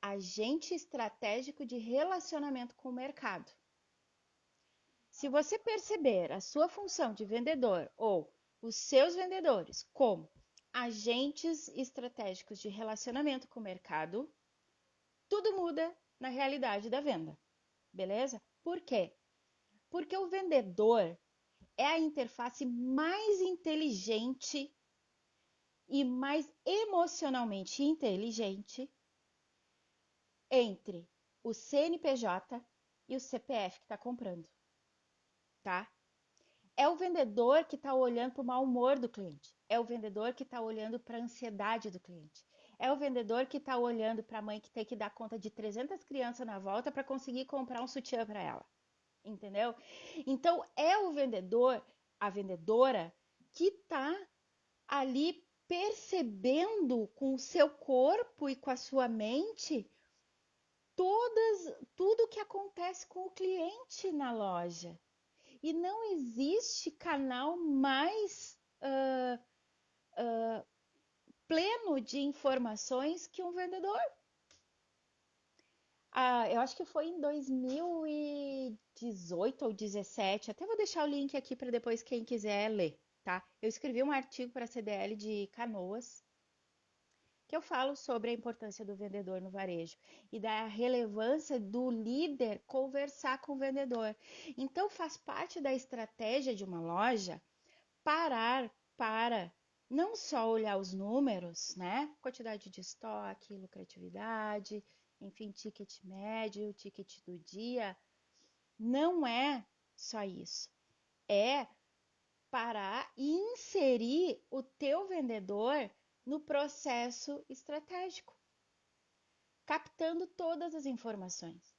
agente estratégico de relacionamento com o mercado. Se você perceber a sua função de vendedor ou os seus vendedores como agentes estratégicos de relacionamento com o mercado, tudo muda na realidade da venda, beleza? Por quê? Porque o vendedor é a interface mais inteligente e mais emocionalmente inteligente entre o CNPJ e o CPF que está comprando, tá? É o vendedor que está olhando para o mau humor do cliente. É o vendedor que está olhando para a ansiedade do cliente. É o vendedor que está olhando para a mãe que tem que dar conta de 300 crianças na volta para conseguir comprar um sutiã para ela. Entendeu? Então, é o vendedor, a vendedora, que está ali percebendo com o seu corpo e com a sua mente tudo que acontece com o cliente na loja. E não existe canal mais pleno de informações que um vendedor. Eu acho que foi em 2018 ou 17. Até vou deixar o link aqui para depois quem quiser ler, tá? Eu escrevi um artigo para a CDL de Canoas que eu falo sobre a importância do vendedor no varejo e da relevância do líder conversar com o vendedor. Então, faz parte da estratégia de uma loja parar para não só olhar os números, né? Quantidade de estoque, lucratividade, enfim, ticket médio, ticket do dia. Não é só isso. É parar e inserir o teu vendedor no processo estratégico, captando todas as informações.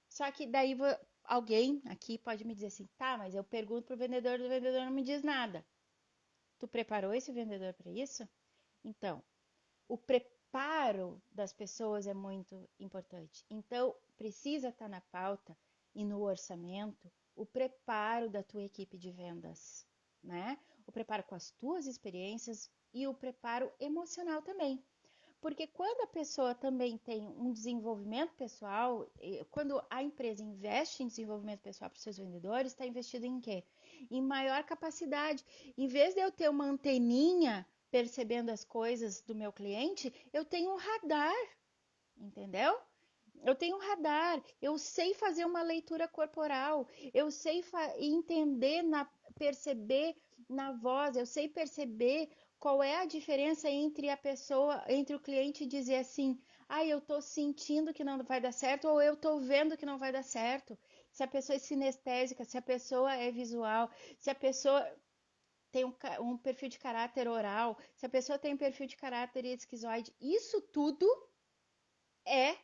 Só que daí alguém aqui pode me dizer assim, tá, mas eu pergunto pro vendedor, o vendedor não me diz nada. Tu preparou esse vendedor para isso? Então, o preparo das pessoas é muito importante. Então, precisa estar na pauta e no orçamento o preparo da tua equipe de vendas, né? O preparo com as tuas experiências e o preparo emocional também. Porque quando a pessoa também tem um desenvolvimento pessoal, quando a empresa investe em desenvolvimento pessoal para os seus vendedores, está investido em quê? Em maior capacidade. Em vez de eu ter uma anteninha percebendo as coisas do meu cliente, eu tenho um radar, entendeu? Eu tenho um radar, eu sei fazer uma leitura corporal, eu sei entender, perceber na voz, eu sei perceber qual é a diferença entre a pessoa, entre o cliente dizer assim, eu tô sentindo que não vai dar certo, ou eu tô vendo que não vai dar certo. Se a pessoa é sinestésica, se a pessoa é visual, se a pessoa tem um perfil de caráter oral, se a pessoa tem um perfil de caráter esquizoide, isso tudo é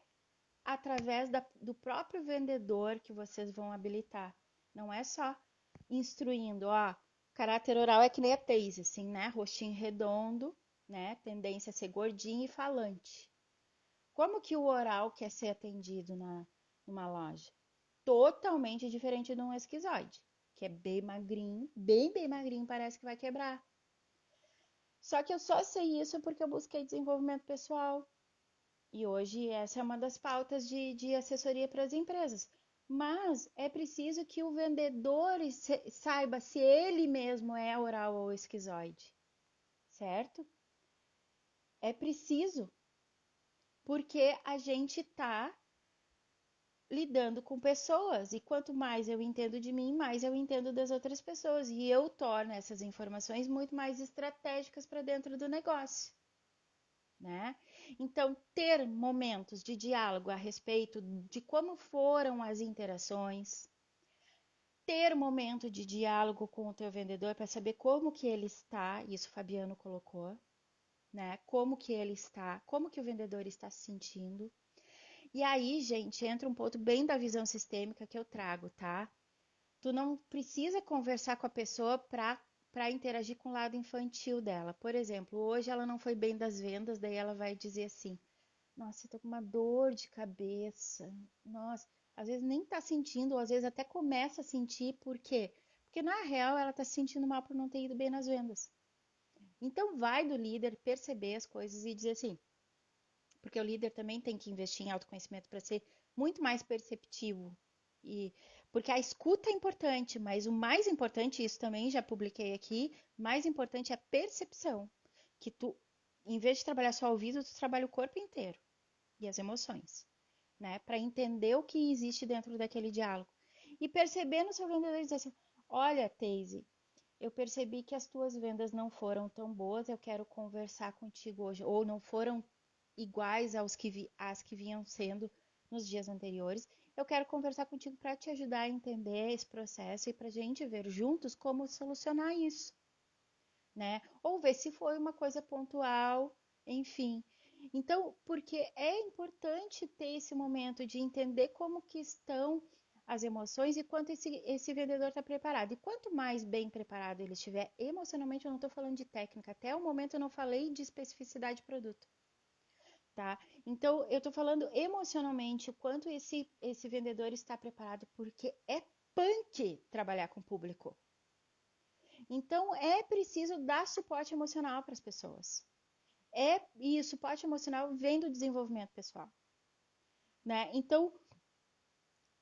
através do próprio vendedor que vocês vão habilitar. Não é só instruindo, caráter oral é que nem a Thaís, assim, né? Rostinho redondo, né? Tendência a ser gordinho e falante. Como que o oral quer ser atendido numa loja? Totalmente diferente de um esquizoide, que é bem magrinho, bem magrinho, parece que vai quebrar. Só que eu só sei isso porque eu busquei desenvolvimento pessoal, e hoje essa é uma das pautas de assessoria para as empresas. Mas é preciso que o vendedor saiba se ele mesmo é oral ou esquizoide, certo? É preciso, porque a gente está lidando com pessoas e quanto mais eu entendo de mim, mais eu entendo das outras pessoas e eu torno essas informações muito mais estratégicas para dentro do negócio. Né? Então, ter momentos de diálogo a respeito de como foram as interações, ter momento de diálogo com o teu vendedor para saber como que ele está, isso o Fabiano colocou, né? Como que ele está, como que o vendedor está se sentindo. E aí, gente, entra um ponto bem da visão sistêmica que eu trago, tá? Tu não precisa conversar com a pessoa para interagir com o lado infantil dela. Por exemplo, hoje ela não foi bem das vendas, daí ela vai dizer assim: nossa, eu tô com uma dor de cabeça. Nossa, às vezes nem tá sentindo, ou às vezes até começa a sentir, por quê? Porque na real ela tá se sentindo mal por não ter ido bem nas vendas. Então vai do líder perceber as coisas e dizer assim, porque o líder também tem que investir em autoconhecimento para ser muito mais perceptivo. E porque a escuta é importante, mas o mais importante, isso também já publiquei aqui, mais importante é a percepção. Que tu, em vez de trabalhar só o ouvido, tu trabalha o corpo inteiro e as emoções, né? Para entender o que existe dentro daquele diálogo. E perceber no seu vendedor e dizer assim: olha, Teise, eu percebi que as tuas vendas não foram tão boas, eu quero conversar contigo hoje, ou não foram iguais às que vinham sendo nos dias anteriores. eu quero conversar contigo para te ajudar a entender esse processo e para a gente ver juntos como solucionar isso, né? Ou ver se foi uma coisa pontual, enfim. Então, porque é importante ter esse momento de entender como que estão as emoções e quanto esse vendedor está preparado. E quanto mais bem preparado ele estiver emocionalmente, eu não estou falando de técnica, até o momento eu não falei de especificidade de produto, tá? Então, eu estou falando emocionalmente o quanto esse vendedor está preparado, porque é punk trabalhar com público. Então, é preciso dar suporte emocional para as pessoas. E o suporte emocional vem do desenvolvimento pessoal, né? Então,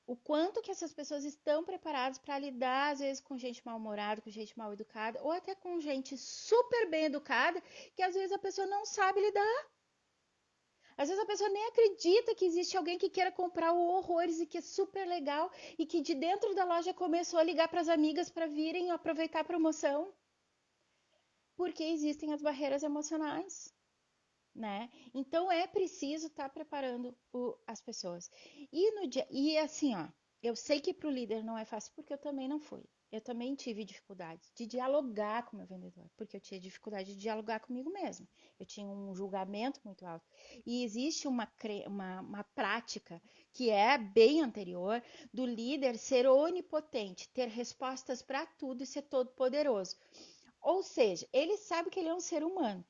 o quanto que essas pessoas estão preparadas para lidar, às vezes, com gente mal-humorada, com gente mal educada, ou até com gente super bem educada, que às vezes a pessoa não sabe lidar. Às vezes a pessoa nem acredita que existe alguém que queira comprar o horrores e que é super legal e que de dentro da loja começou a ligar para as amigas para virem aproveitar a promoção, porque existem as barreiras emocionais, né? Então é preciso estar preparando as pessoas. E assim, ó, eu sei que para o líder não é fácil porque eu também não fui. Eu também tive dificuldade de dialogar com o meu vendedor, porque eu tinha dificuldade de dialogar comigo mesma. Eu tinha um julgamento muito alto. E existe uma prática que é bem anterior do líder ser onipotente, ter respostas para tudo e ser todo poderoso. Ou seja, ele sabe que ele é um ser humano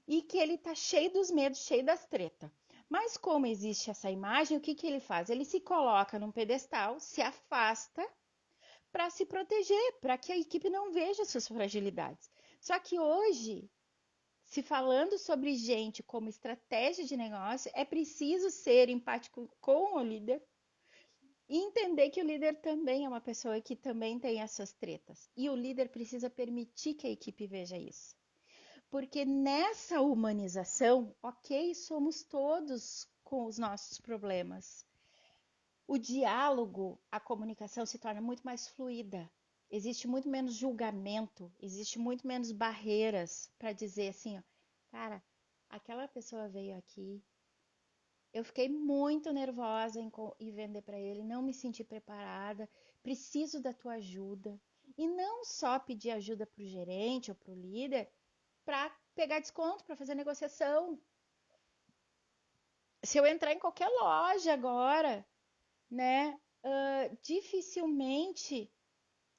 e que ele tá cheio dos medos, cheio das tretas. Mas como existe essa imagem, o que que ele faz? Ele se coloca num pedestal, se afasta para se proteger, para que a equipe não veja suas fragilidades. Só que hoje, se falando sobre gente como estratégia de negócio, é preciso ser empático com o líder e entender que o líder também é uma pessoa que também tem as suas tretas. E o líder precisa permitir que a equipe veja isso. Porque nessa humanização, ok, somos todos com os nossos problemas. O diálogo, a comunicação se torna muito mais fluida. Existe muito menos julgamento, existe muito menos barreiras para dizer assim, ó, cara, aquela pessoa veio aqui, eu fiquei muito nervosa em vender para ele, não me senti preparada, preciso da tua ajuda. E não só pedir ajuda para o gerente ou para o líder, para pegar desconto, para fazer negociação. Se eu entrar em qualquer loja agora, né, dificilmente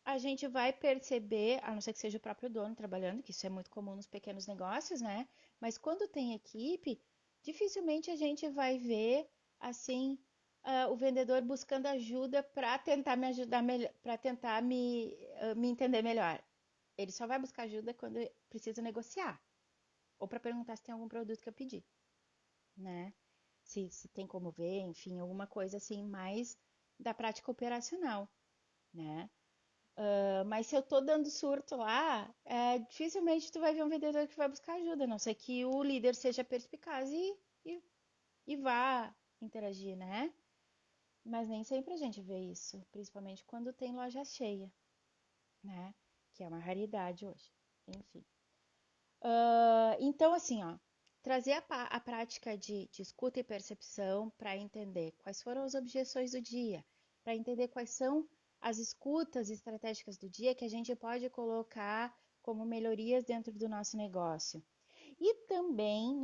a gente vai perceber, a não ser que seja o próprio dono trabalhando, que isso é muito comum nos pequenos negócios, né? Mas quando tem equipe, dificilmente a gente vai ver assim o vendedor buscando ajuda para tentar me ajudar melhor, para tentar me entender melhor. Ele só vai buscar ajuda quando precisa negociar ou para perguntar se tem algum produto que eu pedi, né? Se tem como ver, enfim, alguma coisa assim mais da prática operacional, né? Mas se eu tô dando surto lá, dificilmente tu vai ver um vendedor que vai buscar ajuda, a não ser que o líder seja perspicaz e, e vá interagir, né? Mas nem sempre a gente vê isso, principalmente quando tem loja cheia, né? Que é uma raridade hoje. Enfim. Então, assim, ó, trazer a prática de escuta e percepção para entender quais foram as objeções do dia, para entender quais são as escutas estratégicas do dia que a gente pode colocar como melhorias dentro do nosso negócio. E também,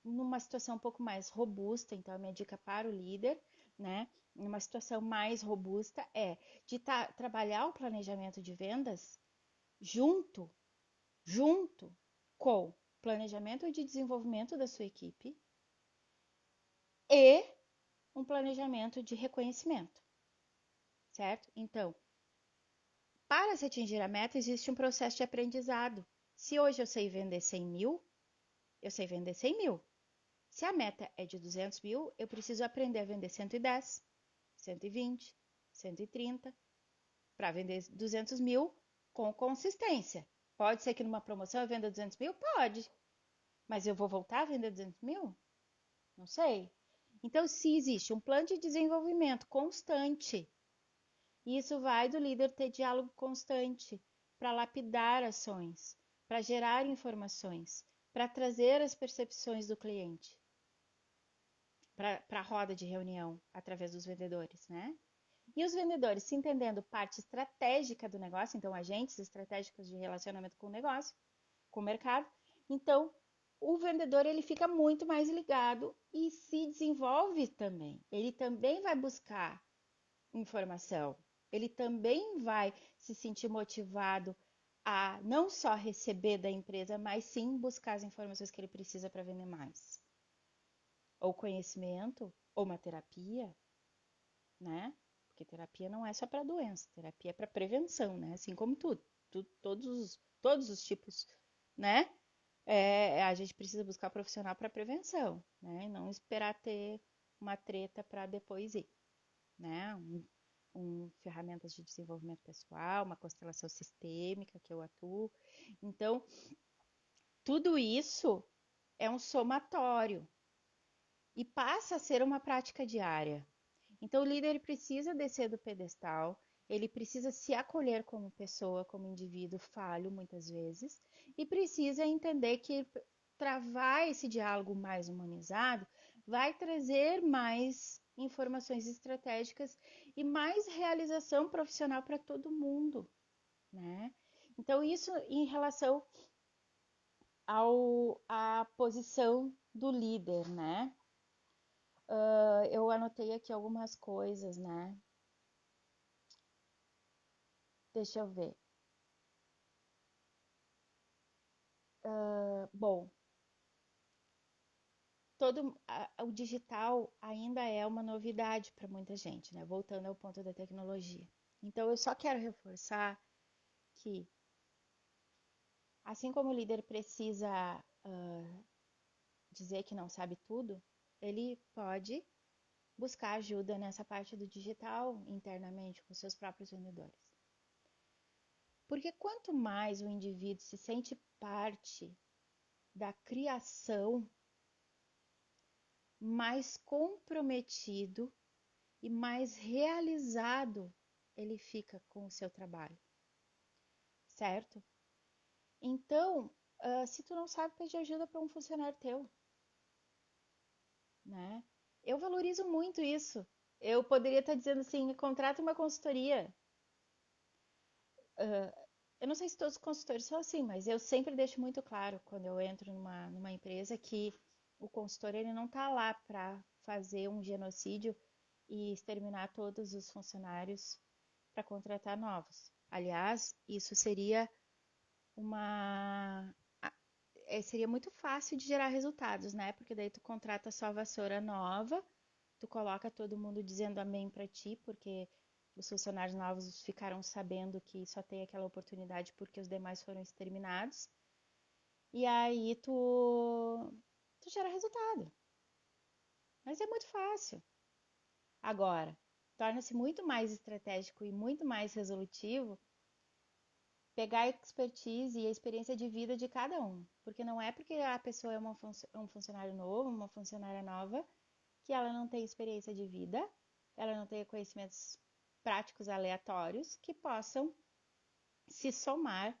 numa situação um pouco mais robusta, então a minha dica para o líder, né? Numa situação mais robusta é de trabalhar o planejamento de vendas junto junto com planejamento de desenvolvimento da sua equipe e um planejamento de reconhecimento, certo? Então, para se atingir a meta, existe um processo de aprendizado. Se hoje eu sei vender 100 mil, eu sei vender 100 mil. Se a meta é de 200 mil, eu preciso aprender a vender 110, 120, 130, para vender 200 mil com consistência. Pode ser que numa promoção eu venda 200 mil? Pode. Mas eu vou voltar a vender 200 mil? Não sei. Então, se existe um plano de desenvolvimento constante, isso vai do líder ter diálogo constante para lapidar ações, para gerar informações, para trazer as percepções do cliente, para a roda de reunião através dos vendedores, né? E os vendedores, se entendendo parte estratégica do negócio, então agentes estratégicos de relacionamento com o negócio, com o mercado, então o vendedor ele fica muito mais ligado e se desenvolve também. Ele também vai buscar informação. Ele também vai se sentir motivado a não só receber da empresa, mas sim buscar as informações que ele precisa para vender mais. Ou conhecimento, ou uma terapia, né? Porque terapia não é só para doença, terapia é para prevenção, né? Assim como tudo, todos os tipos, né? A gente precisa buscar profissional para prevenção, né? E não esperar ter uma treta para depois ir, né? Ferramentas de desenvolvimento pessoal, uma constelação sistêmica que eu atuo. Então, tudo isso é um somatório e passa a ser uma prática diária. Então, o líder precisa descer do pedestal, ele precisa se acolher como pessoa, como indivíduo falho, muitas vezes, e precisa entender que travar esse diálogo mais humanizado vai trazer mais informações estratégicas e mais realização profissional para todo mundo, né? Então, isso em relação à posição do líder, né? Eu anotei aqui algumas coisas, né? Deixa eu ver. Bom, o digital ainda é uma novidade para muita gente, né? Voltando ao ponto da tecnologia. Então, eu só quero reforçar que, assim como o líder precisa dizer que não sabe tudo, ele pode buscar ajuda nessa parte do digital internamente com seus próprios vendedores. Porque quanto mais o indivíduo se sente parte da criação, mais comprometido e mais realizado ele fica com o seu trabalho, certo? Então, se tu não sabe, pedir ajuda para um funcionário teu, né? Eu valorizo muito isso. Eu poderia estar dizendo assim, contrata uma consultoria. Eu não sei se todos os consultores são assim, mas eu sempre deixo muito claro quando eu entro numa empresa que o consultor ele não está lá para fazer um genocídio e exterminar todos os funcionários para contratar novos. Aliás, isso seria uma seria muito fácil de gerar resultados, né? Porque daí tu contrata só vassoura nova, tu coloca todo mundo dizendo amém para ti, porque os funcionários novos ficaram sabendo que só tem aquela oportunidade porque os demais foram exterminados. E aí tu gera resultado. Mas é muito fácil. Agora, torna-se muito mais estratégico e muito mais resolutivo pegar a expertise e a experiência de vida de cada um. Porque não é porque a pessoa é um funcionário novo, uma funcionária nova, que ela não tem experiência de vida, ela não tem conhecimentos práticos aleatórios que possam se somar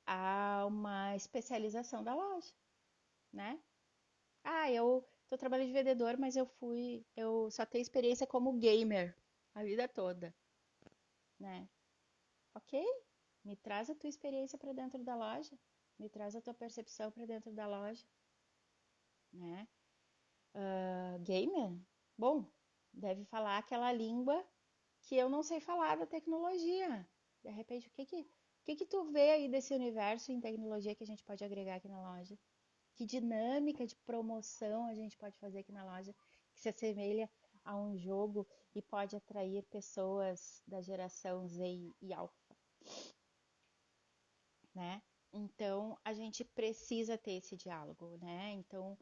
a uma especialização da loja, né? Ah, eu tô trabalhando de vendedor, mas eu só tenho experiência como gamer a vida toda, né? Ok, me traz a tua experiência para dentro da loja, me traz a tua percepção para dentro da loja, né? Gamer, bom, deve falar aquela língua que eu não sei falar da tecnologia. De repente, o que que tu vê aí desse universo em tecnologia que a gente pode agregar aqui na loja? Que dinâmica de promoção a gente pode fazer aqui na loja que se assemelha a um jogo e pode atrair pessoas da geração Z e Alpha, né? Então, a gente precisa ter esse diálogo, né? Então,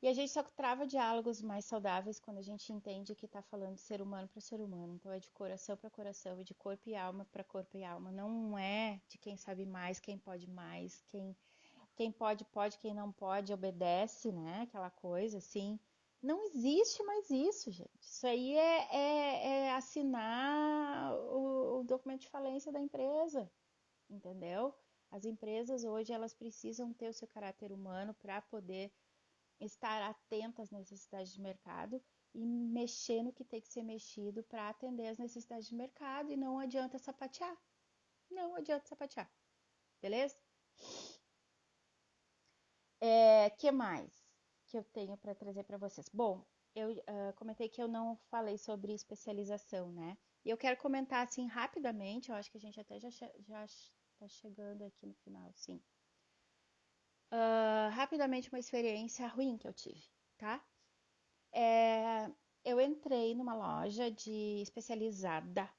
e a gente só trava diálogos mais saudáveis quando a gente entende que está falando de ser humano para ser humano. Então, é de coração para coração e de corpo e alma para corpo e alma. Não é de quem sabe mais, quem pode, pode, quem não pode, obedece, né? Aquela coisa assim. Não existe mais isso, gente. Isso aí é assinar o documento de falência da empresa, entendeu? As empresas hoje elas precisam ter o seu caráter humano para poder estar atenta às necessidades de mercado e mexer no que tem que ser mexido para atender as necessidades de mercado e não adianta sapatear. Não adianta sapatear, beleza? Que mais que eu tenho para trazer para vocês? Bom, eu comentei que eu não falei sobre especialização, né? E eu quero comentar assim rapidamente, eu acho que a gente até já está chegando aqui no final, sim. Rapidamente uma experiência ruim que eu tive, tá? É, eu entrei numa loja de especializada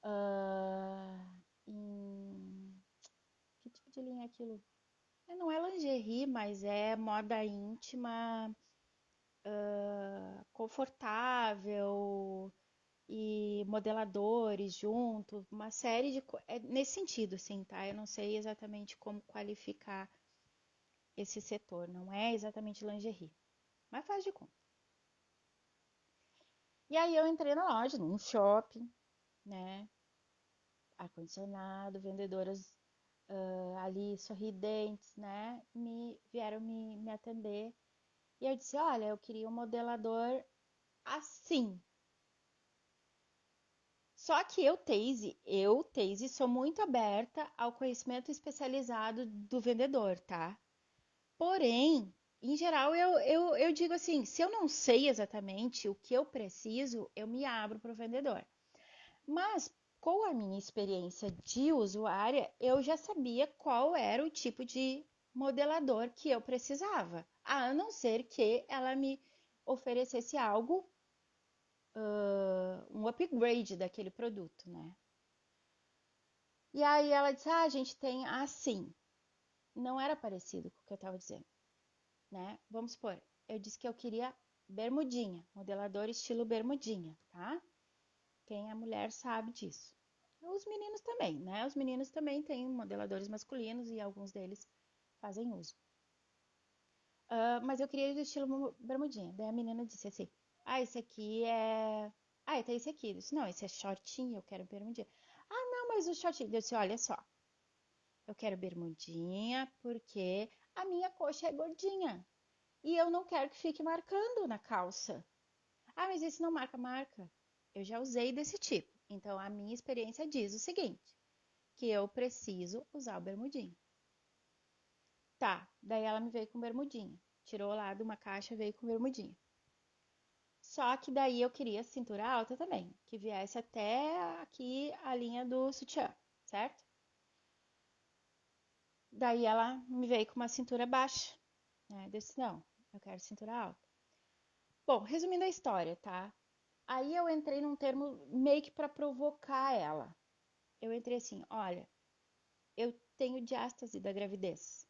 ah, em que tipo de linha é aquilo? Não é lingerie, mas é moda íntima, confortável e modeladores junto, uma série de nesse sentido, sim, tá? Eu não sei exatamente como qualificar esse setor, não é exatamente lingerie, mas faz de conta. E aí eu entrei na loja, num shopping, né? Ar-condicionado, vendedoras ali sorridentes, né? Me vieram me atender. E eu disse: olha, eu queria um modelador assim. Só que eu, Teise, sou muito aberta ao conhecimento especializado do vendedor, tá? Porém, em geral, eu digo assim: se eu não sei exatamente o que eu preciso, eu me abro para o vendedor. Mas com a minha experiência de usuária, eu já sabia qual era o tipo de modelador que eu precisava, a não ser que ela me oferecesse algo, um upgrade daquele produto, né? E aí ela disse: ah, a gente tem assim. Não era parecido com o que eu estava dizendo, né? Vamos supor, eu disse que eu queria bermudinha, modelador estilo bermudinha, tá? Quem é mulher sabe disso. Os meninos também, né? Os meninos também têm modeladores masculinos e alguns deles fazem uso. Mas eu queria do estilo bermudinha. Daí a menina disse assim: ah, esse aqui é. Ah, tem esse aqui. Eu disse: não, esse é shortinho, eu quero bermudinha. Ah, não, mas o shortinho. Eu disse: olha só, eu quero bermudinha porque a minha coxa é gordinha e eu não quero que fique marcando na calça. Ah, mas esse não marca. Eu já usei desse tipo. Então a minha experiência diz o seguinte: que eu preciso usar o bermudinho. Tá, daí ela me veio com bermudinha. Tirou lá de uma caixa, veio com bermudinha. Só que daí eu queria cintura alta também, que viesse até aqui a linha do sutiã, certo? Daí ela me veio com uma cintura baixa, né? Eu disse, não, eu quero cintura alta. Bom, resumindo a história, tá? Aí eu entrei num termo meio que para provocar ela. Eu entrei assim, olha, eu tenho diástase da gravidez.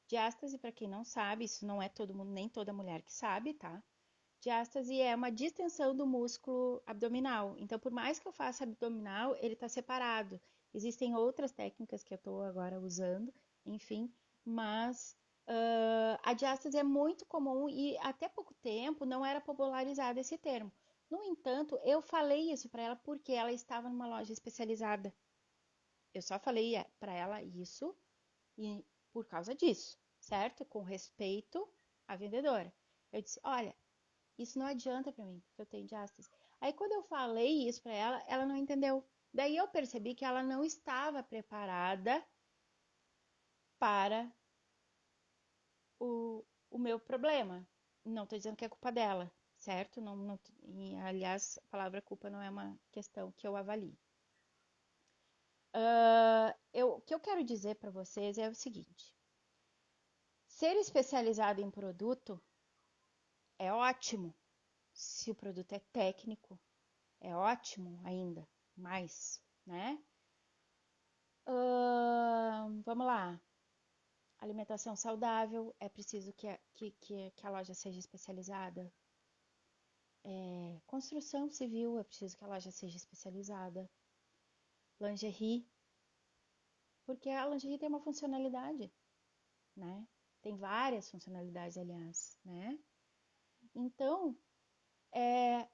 Diástase, para quem não sabe, isso não é todo mundo, nem toda mulher que sabe, tá? Diástase é uma distensão do músculo abdominal. Então, por mais que eu faça abdominal, ele está separado. Existem outras técnicas que eu estou agora usando, enfim, mas a diástase é muito comum e até pouco tempo não era popularizado esse termo. No entanto, eu falei isso para ela porque ela estava numa loja especializada. Eu só falei para ela isso e por causa disso, certo? Com respeito à vendedora. Eu disse: olha, isso não adianta para mim, porque eu tenho diástase. Aí quando eu falei isso para ela, ela não entendeu. Daí eu percebi que ela não estava preparada para o meu problema. Não estou dizendo que é culpa dela, certo? E, aliás, a palavra culpa não é uma questão que eu avalio. O que eu quero dizer para vocês é o seguinte: ser especializado em produto é ótimo se o produto é técnico, é ótimo ainda, mais, né? Vamos lá. Alimentação saudável, é preciso que a loja seja especializada. Construção civil, é preciso que a loja seja especializada. Lingerie, porque a lingerie tem uma funcionalidade, né? Tem várias funcionalidades, aliás, né? Então,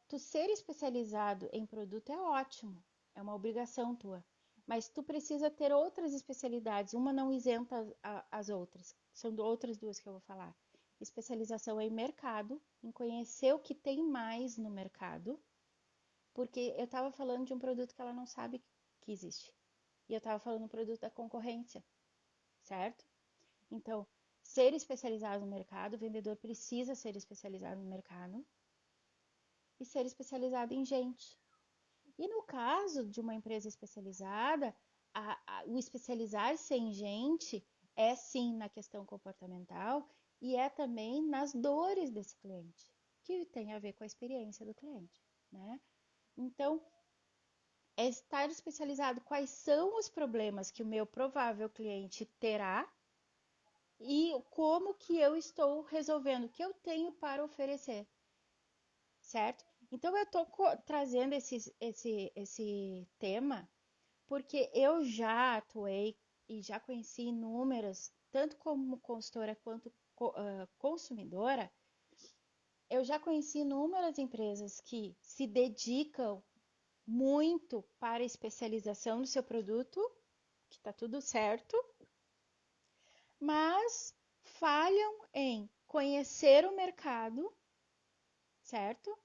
tu ser especializado em produto é ótimo, é uma obrigação tua. mas tu precisa ter outras especialidades, uma não isenta as outras. São outras duas que eu vou falar. Especialização em mercado, em conhecer o que tem mais no mercado, porque eu estava falando de um produto que ela não sabe que existe. E eu estava falando do produto da concorrência, certo? Então, ser especializado no mercado, o vendedor precisa ser especializado no mercado e ser especializado em gente. E no caso de uma empresa especializada, o especializar-se em gente é sim na questão comportamental e é também nas dores desse cliente, que tem a ver com a experiência do cliente, né? Então, é estar especializado quais são os problemas que o meu provável cliente terá e como que eu estou resolvendo, o que eu tenho para oferecer, certo? Então, eu estou trazendo esse tema porque eu já atuei e já conheci inúmeras, tanto como consultora quanto consumidora, eu já conheci inúmeras empresas que se dedicam muito para a especialização do seu produto, que está tudo certo, mas falham em conhecer o mercado, certo?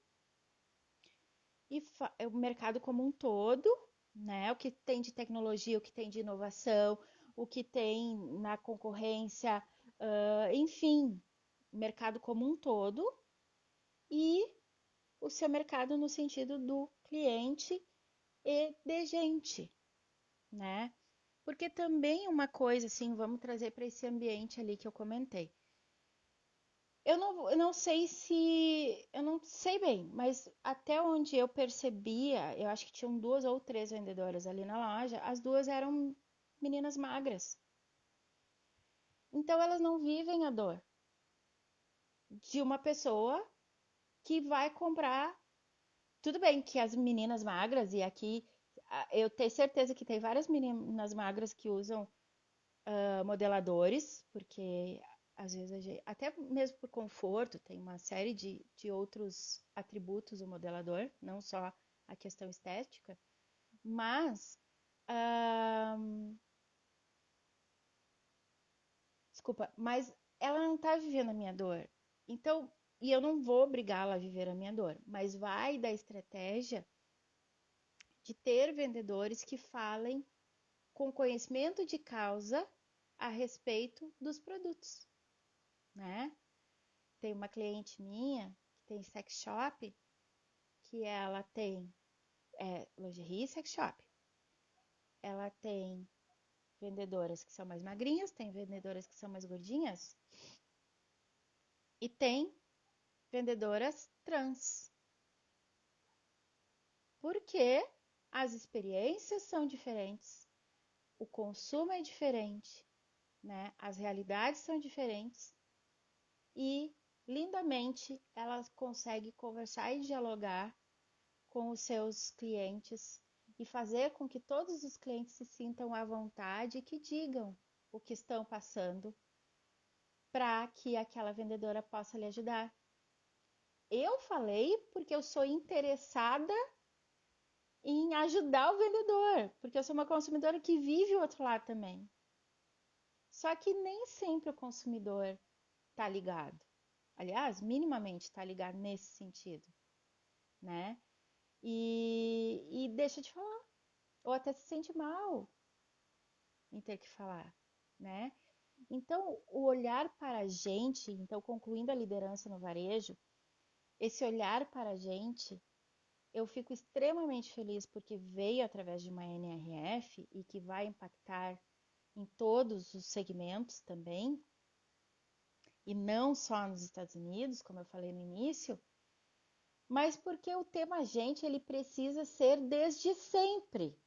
E o mercado como um todo, né? O que tem de tecnologia, o que tem de inovação, o que tem na concorrência, enfim, mercado como um todo e o seu mercado no sentido do cliente e de gente, né? Porque também uma coisa assim, vamos trazer para esse ambiente ali que eu comentei. Eu não sei se. Eu não sei bem, mas até onde eu percebia, eu acho que tinham duas ou três vendedoras ali na loja, as duas eram meninas magras. Então elas não vivem a dor de uma pessoa que vai comprar. Tudo bem que as meninas magras, e aqui eu tenho certeza que tem várias meninas magras que usam modeladores, porque às vezes até mesmo por conforto, tem uma série de outros atributos o modelador, não só a questão estética, mas desculpa, mas ela não está vivendo a minha dor. Então, e eu não vou obrigá-la a viver a minha dor, mas vai da estratégia de ter vendedores que falem com conhecimento de causa a respeito dos produtos, né? Tem uma cliente minha que tem sex shop, que ela tem lingerie e sex shop. Ela tem vendedoras que são mais magrinhas, tem vendedoras que são mais gordinhas e tem vendedoras trans. Porque as experiências são diferentes, o consumo é diferente, né? As realidades são diferentes e lindamente ela consegue conversar e dialogar com os seus clientes e fazer com que todos os clientes se sintam à vontade e que digam o que estão passando para que aquela vendedora possa lhe ajudar. Eu falei porque eu sou interessada em ajudar o vendedor, porque eu sou uma consumidora que vive o outro lado também. Só que nem sempre o consumidor está ligado. Aliás, minimamente está ligado nesse sentido, né? E deixa de falar, ou até se sente mal em ter que falar, né? Então, o olhar para a gente, então concluindo a liderança no varejo, esse olhar para a gente, eu fico extremamente feliz porque veio através de uma NRF e que vai impactar em todos os segmentos também, e não só nos Estados Unidos, como eu falei no início, mas porque o tema gente ele precisa ser desde sempre.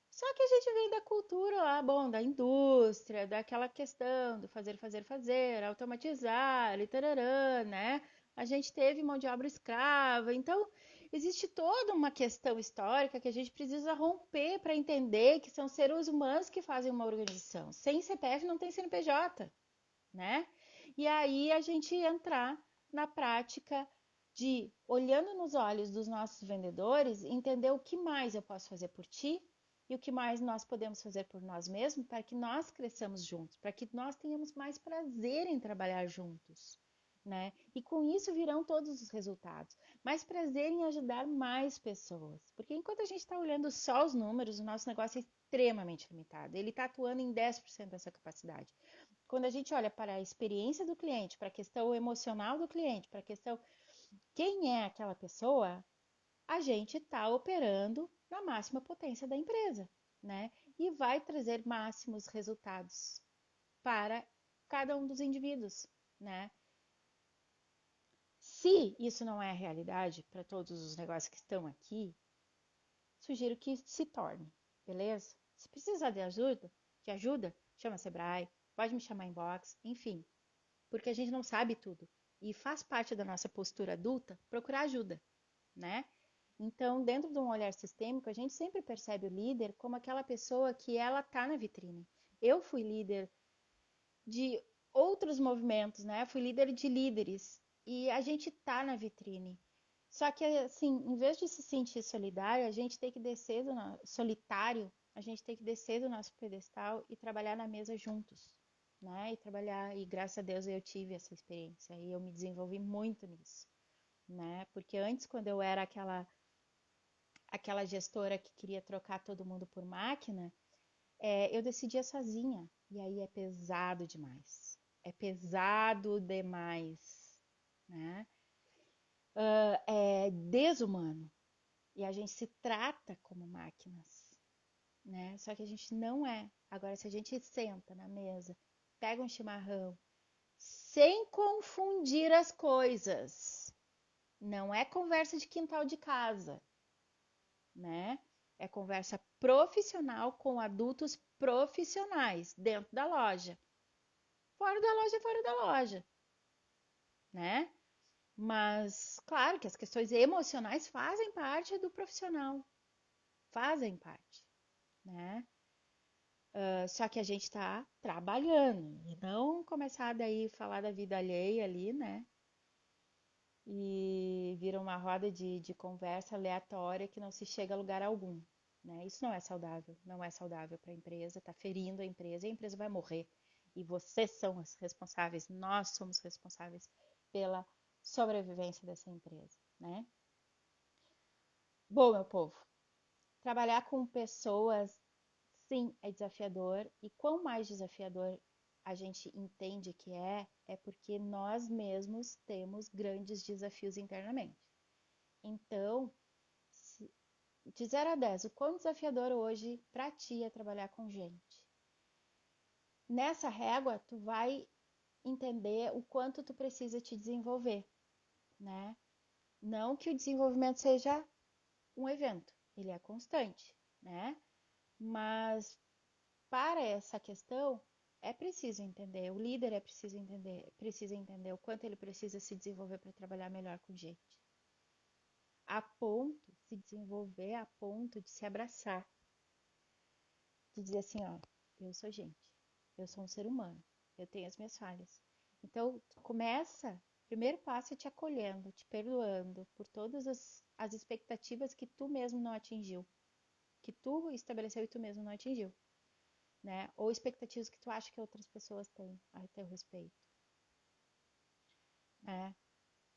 Só que a gente vem da cultura lá, bom, da indústria, daquela questão do fazer, fazer, fazer, automatizar, e tararã, né? A gente teve mão de obra escrava, então existe toda uma questão histórica que a gente precisa romper para entender que são seres humanos que fazem uma organização. Sem CPF não tem CNPJ, né? E aí a gente entrar na prática de, olhando nos olhos dos nossos vendedores, entender o que mais eu posso fazer por ti, e o que mais nós podemos fazer por nós mesmos para que nós cresçamos juntos, para que nós tenhamos mais prazer em trabalhar juntos, né? E com isso virão todos os resultados. Mais prazer em ajudar mais pessoas. Porque enquanto a gente está olhando só os números, o nosso negócio é extremamente limitado. Ele está atuando em 10% dessa capacidade. Quando a gente olha para a experiência do cliente, para a questão emocional do cliente, para a questão quem é aquela pessoa, a gente está operando na máxima potência da empresa, né? E vai trazer máximos resultados para cada um dos indivíduos, né? Se isso não é a realidade para todos os negócios que estão aqui, sugiro que se torne, beleza? Se precisar de ajuda, chama a Sebrae, pode me chamar em box, enfim, porque a gente não sabe tudo e faz parte da nossa postura adulta procurar ajuda, né? Então, dentro de um olhar sistêmico, a gente sempre percebe o líder como aquela pessoa que ela tá na vitrine. Eu fui líder de outros movimentos, né? Fui líder de líderes e a gente tá na vitrine. Só que assim, em vez de se sentir solidário, a gente tem que descer do solitário, a gente tem que descer do nosso pedestal e trabalhar na mesa juntos, né? E trabalhar, e graças a Deus eu tive essa experiência e eu me desenvolvi muito nisso, né? Porque antes, quando eu era aquela gestora que queria trocar todo mundo por máquina, eu decidia sozinha. E aí é pesado demais. É pesado demais, né? É desumano. E a gente se trata como máquinas, né? Só que a gente não é. Agora, se a gente senta na mesa, pega um chimarrão, sem confundir as coisas, não é conversa de quintal de casa, né? É conversa profissional com adultos profissionais dentro da loja. Fora da loja, fora da loja, né? Mas, claro que as questões emocionais fazem parte do profissional, fazem parte, né? Só que a gente está trabalhando e não começar daí a falar da vida alheia ali, né? E vira uma roda de conversa aleatória que não se chega a lugar algum, né? Isso não é saudável, não é saudável para a empresa, está ferindo a empresa vai morrer. E vocês são os responsáveis, nós somos responsáveis pela sobrevivência dessa empresa, né? Bom, meu povo, trabalhar com pessoas, sim, é desafiador. E quão mais desafiador a gente entende que é porque nós mesmos temos grandes desafios internamente. Então, de 0 a 10, o quão desafiador hoje para ti é trabalhar com gente? Nessa régua, tu vai entender o quanto tu precisa te desenvolver, né? Não que o desenvolvimento seja um evento, ele é constante, né? Mas para essa questão é preciso entender, o líder é preciso entender, precisa entender o quanto ele precisa se desenvolver para trabalhar melhor com gente. A ponto de se desenvolver, a ponto de se abraçar, de dizer assim, ó, eu sou gente, eu sou um ser humano, eu tenho as minhas falhas. Então, começa, primeiro passo é te acolhendo, te perdoando por todas as expectativas que tu mesmo não atingiu, que tu estabeleceu e tu mesmo não atingiu, né? Ou expectativas que tu acha que outras pessoas têm a teu respeito, né?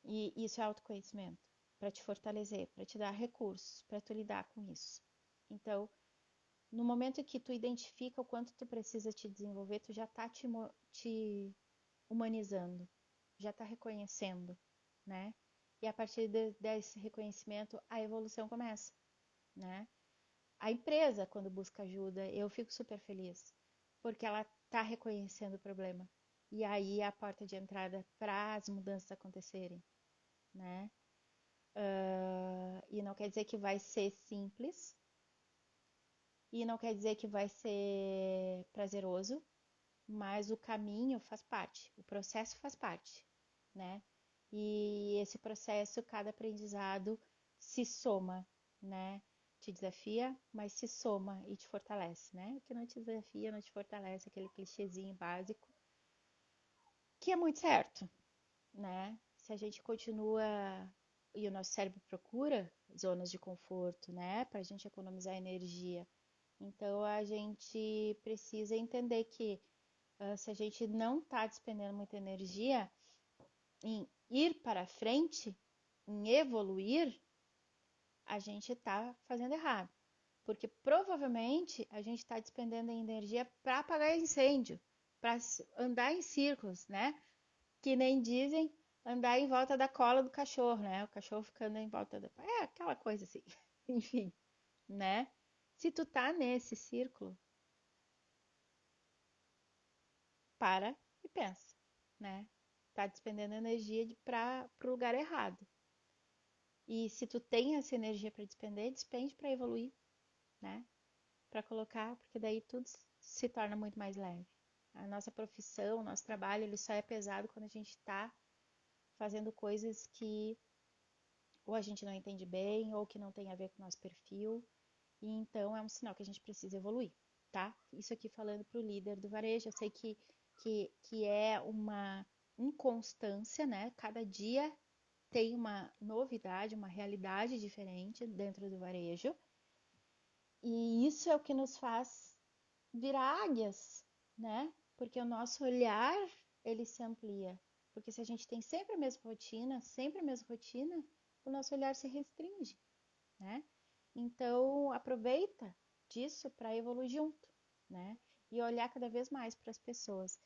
E isso é autoconhecimento, para te fortalecer, para te dar recursos, para tu lidar com isso. Então, no momento que tu identifica o quanto tu precisa te desenvolver, tu já tá te humanizando, já tá reconhecendo, né? E a partir desse reconhecimento, a evolução começa, né? A empresa, quando busca ajuda, eu fico super feliz, porque ela tá reconhecendo o problema. E aí é a porta de entrada para as mudanças acontecerem, né? E não quer dizer que vai ser simples, e não quer dizer que vai ser prazeroso, mas o caminho faz parte, o processo faz parte, né? E esse processo, cada aprendizado se soma, né? Te desafia, mas se soma e te fortalece, né? O que não te desafia, não te fortalece, aquele clichêzinho básico, que é muito certo, né? Se a gente continua e o nosso cérebro procura zonas de conforto, né? Para a gente economizar energia Então a gente precisa entender que se a gente não está despendendo muita energia em ir para frente, em evoluir, a gente está fazendo errado. Porque provavelmente a gente está despendendo energia para apagar incêndio, para andar em círculos, né? Que nem dizem andar em volta da cola do cachorro, né? O cachorro ficando em volta da. É aquela coisa assim. Enfim, né? Se tu tá nesse círculo, para e pensa, né? Tá despendendo energia para o lugar errado. E se tu tem essa energia para despender, despende para evoluir, né? Para colocar, porque daí tudo se torna muito mais leve. A nossa profissão, o nosso trabalho, ele só é pesado quando a gente está fazendo coisas que ou a gente não entende bem, ou que não tem a ver com o nosso perfil, e então é um sinal que a gente precisa evoluir, tá? Isso aqui falando para o líder do varejo, eu sei que é uma inconstância, né? Cada dia tem uma novidade, uma realidade diferente dentro do varejo, e isso é o que nos faz virar águias, né? Porque o nosso olhar, ele se amplia. Porque se a gente tem sempre a mesma rotina, o nosso olhar se restringe, né? Então, aproveita disso para evoluir junto, né? E olhar cada vez mais para as pessoas.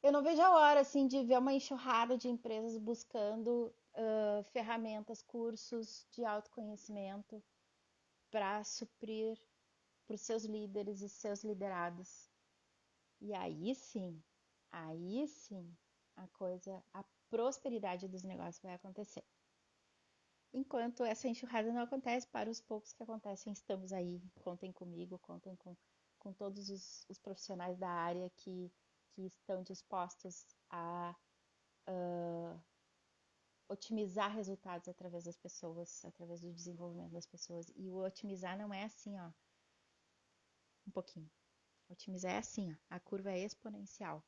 Eu não vejo a hora, assim, de ver uma enxurrada de empresas buscando ferramentas, cursos de autoconhecimento para suprir para os seus líderes e seus liderados. E aí sim, a prosperidade dos negócios vai acontecer. Enquanto essa enxurrada não acontece, para os poucos que acontecem, estamos aí. Contem comigo, contem com todos os profissionais da área que estão dispostos a otimizar resultados através das pessoas, através do desenvolvimento das pessoas. E o otimizar não é assim, ó, um pouquinho. Otimizar é assim, ó, a curva é exponencial,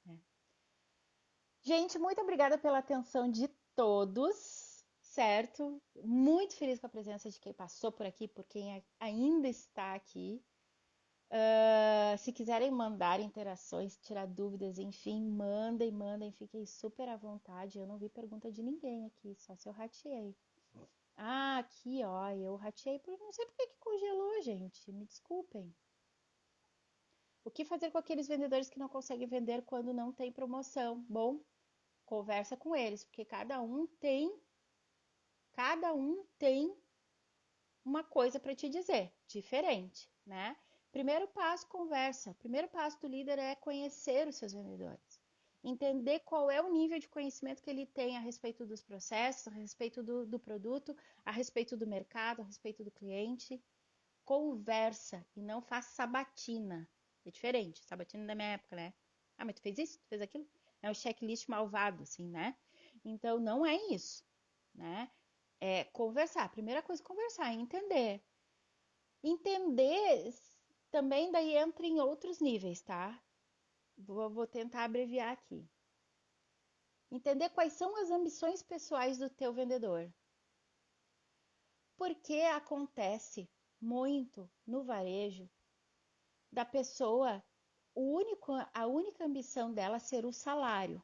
né? Gente, muito obrigada pela atenção de todos, certo? Muito feliz com a presença de quem passou por aqui, por quem ainda está aqui. Se quiserem mandar interações, tirar dúvidas, enfim, mandem, fiquem super à vontade. Eu não vi pergunta de ninguém aqui, só se eu rateei. Ah, aqui, ó, eu rateei porque não sei por que que congelou, gente. Me desculpem. O que fazer com aqueles vendedores que não conseguem vender quando não tem promoção? Bom, conversa com eles, porque cada um tem uma coisa para te dizer, diferente, né? Primeiro passo, conversa. Primeiro passo do líder é conhecer os seus vendedores. Entender qual é o nível de conhecimento que ele tem a respeito dos processos, a respeito do produto, a respeito do mercado, a respeito do cliente. Conversa e não faça sabatina. É diferente, sabatina da minha época, né? Ah, mas tu fez isso? Tu fez aquilo? É um checklist malvado, assim, né? Então, não é isso, né? É conversar. A primeira coisa é conversar, entender. Entender também daí entra em outros níveis, tá? Vou tentar abreviar aqui. Entender quais são as ambições pessoais do teu vendedor. Porque acontece muito no varejo da pessoa, a única ambição dela ser o salário.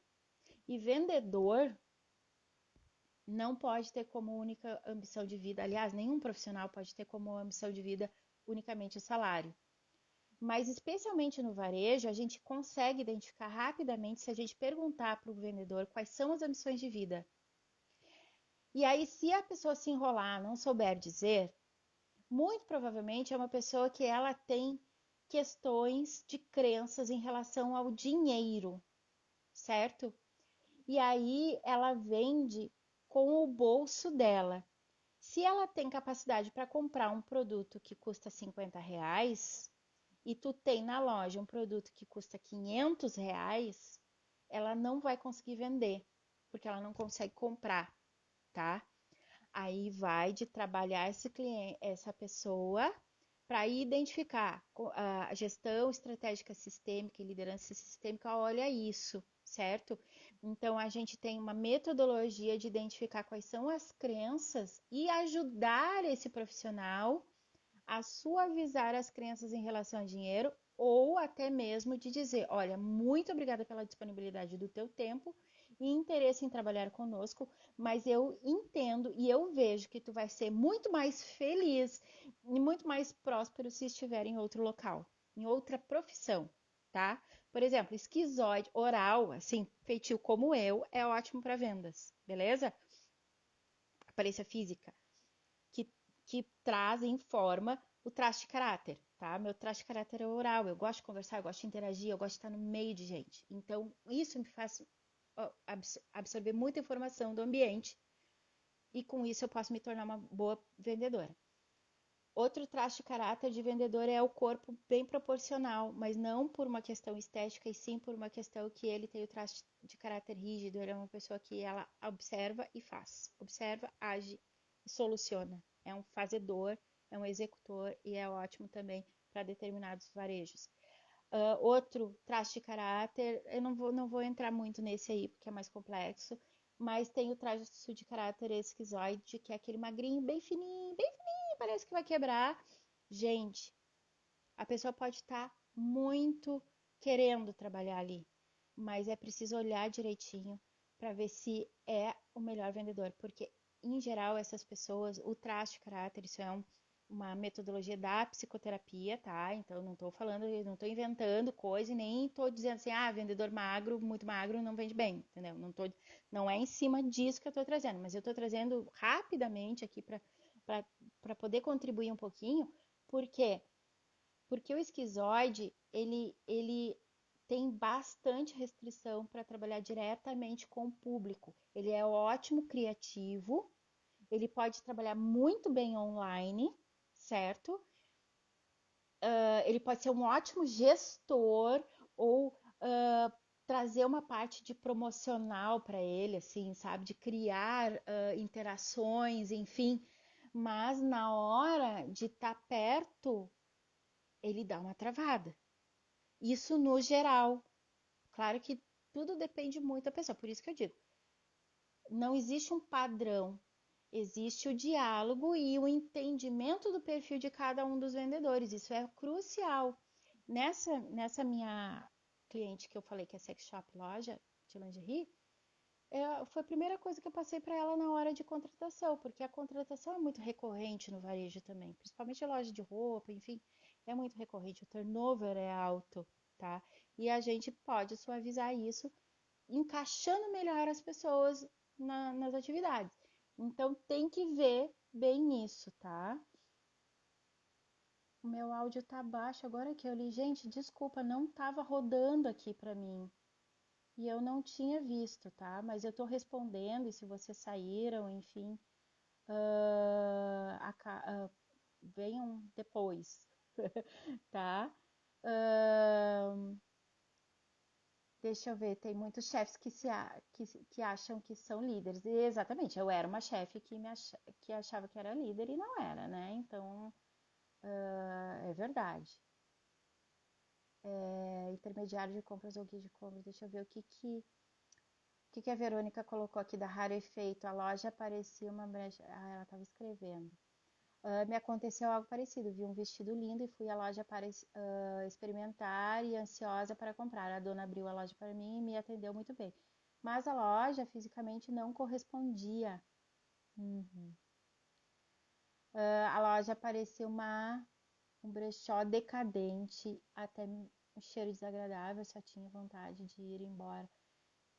E vendedor não pode ter como única ambição de vida, aliás, nenhum profissional pode ter como ambição de vida unicamente o salário. Mas especialmente no varejo, a gente consegue identificar rapidamente se a gente perguntar para o vendedor quais são as ambições de vida. E aí, se a pessoa se enrolar, não souber dizer, muito provavelmente é uma pessoa que ela tem questões de crenças em relação ao dinheiro, certo? E aí ela vende com o bolso dela. Se ela tem capacidade para comprar um produto que custa R$ 50 e tu tem na loja um produto que custa R$ 500, ela não vai conseguir vender, porque ela não consegue comprar, tá? Aí vai de trabalhar esse cliente, essa pessoa para identificar a gestão estratégica sistêmica e liderança sistêmica, olha isso, certo? Então a gente tem uma metodologia de identificar quais são as crenças e ajudar esse profissional a suavizar as crenças em relação a dinheiro ou até mesmo de dizer, olha, muito obrigada pela disponibilidade do teu tempo e interesse em trabalhar conosco, mas eu entendo e eu vejo que tu vai ser muito mais feliz e muito mais próspero se estiver em outro local, em outra profissão, tá? Por exemplo, esquizoide oral, assim, feitio como eu, é ótimo para vendas, beleza? Aparência física, que, que traz em forma o traço de caráter, tá? Meu traço de caráter é oral, eu gosto de conversar, eu gosto de interagir, eu gosto de estar no meio de gente. Então, isso me faz absorver muita informação do ambiente e com isso eu posso me tornar uma boa vendedora. Outro traço de caráter de vendedor é o corpo bem proporcional, mas não por uma questão estética, e sim por uma questão que ele tem o traço de caráter rígido. Ele é uma pessoa que ela observa e faz, observa, age e soluciona. É um fazedor, é um executor e é ótimo também para determinados varejos. Outro traço de caráter, eu não vou entrar muito nesse aí, porque é mais complexo, mas tem o traço de caráter esquizoide, que é aquele magrinho, bem fininho, parece que vai quebrar. Gente, a pessoa pode estar muito querendo trabalhar ali, mas é preciso olhar direitinho para ver se é o melhor vendedor, porque em geral essas pessoas, o traço de caráter, isso é uma metodologia da psicoterapia, tá? Então não estou falando, não estou inventando coisa e nem estou dizendo assim, ah, vendedor magro, muito magro, não vende bem, entendeu? Não é em cima disso que eu estou trazendo, mas eu estou trazendo rapidamente aqui para poder contribuir um pouquinho, porque porque o esquizoide, ele tem bastante restrição para trabalhar diretamente com o público. Ele é ótimo criativo, ele pode trabalhar muito bem online, certo? Ele pode ser um ótimo gestor ou trazer uma parte de promocional para ele, assim, sabe? De criar interações, enfim. Mas na hora de estar perto, ele dá uma travada. Isso no geral. Claro que tudo depende muito da pessoa, por isso que eu digo, não existe um padrão, existe o diálogo e o entendimento do perfil de cada um dos vendedores. Isso é crucial. Nessa minha cliente que eu falei que é sex shop loja de lingerie, foi a primeira coisa que eu passei para ela na hora de contratação, porque a contratação é muito recorrente no varejo também, principalmente a loja de roupa, enfim, é muito recorrente, o turnover é alto, tá? E a gente pode suavizar isso encaixando melhor as pessoas nas atividades. Então tem que ver bem isso, tá? O meu áudio tá baixo agora que eu li. Gente, desculpa, não tava rodando aqui para mim. E eu não tinha visto, tá? Mas eu tô respondendo, e se vocês saíram, enfim, venham depois, tá? Ah, deixa eu ver, tem muitos chefes que acham que são líderes. E, exatamente, eu era uma chefe que achava que era líder e não era, né? Então, é verdade. Intermediário de compras ou guia de compras, deixa eu ver o que a Verônica colocou aqui da Rarefeito. A loja parecia uma brecha. Ah, ela estava escrevendo. Me aconteceu algo parecido. Vi um vestido lindo e fui à loja para experimentar e ansiosa para comprar. A dona abriu a loja para mim e me atendeu muito bem. Mas a loja fisicamente não correspondia. Uhum. A loja parecia um brechó decadente, até um cheiro desagradável. Só tinha vontade de ir embora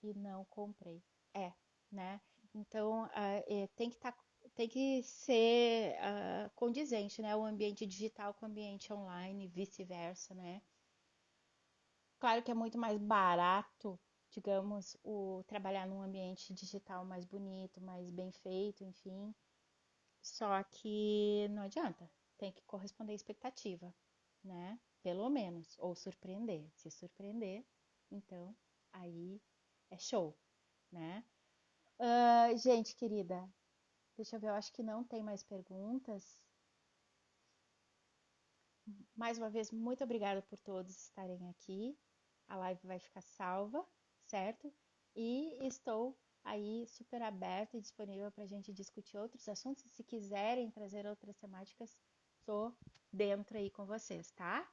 e não comprei. É, né? Então, tem que ser condizente, né? O ambiente digital com o ambiente online, vice-versa, né? Claro que é muito mais barato, digamos, o trabalhar num ambiente digital mais bonito, mais bem feito, enfim. Só que não adianta, tem que corresponder à expectativa, né? Pelo menos, ou surpreender. Se surpreender, então aí é show, né? Gente querida, deixa eu ver, eu acho que não tem mais perguntas. Mais uma vez, muito obrigada por todos estarem aqui. A live vai ficar salva, certo? E estou aí super aberta e disponível para a gente discutir outros assuntos. Se quiserem trazer outras temáticas, tô dentro aí com vocês, tá?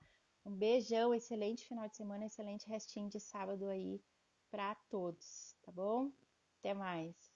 Um beijão, excelente final de semana, excelente restinho de sábado aí pra todos, tá bom? Até mais.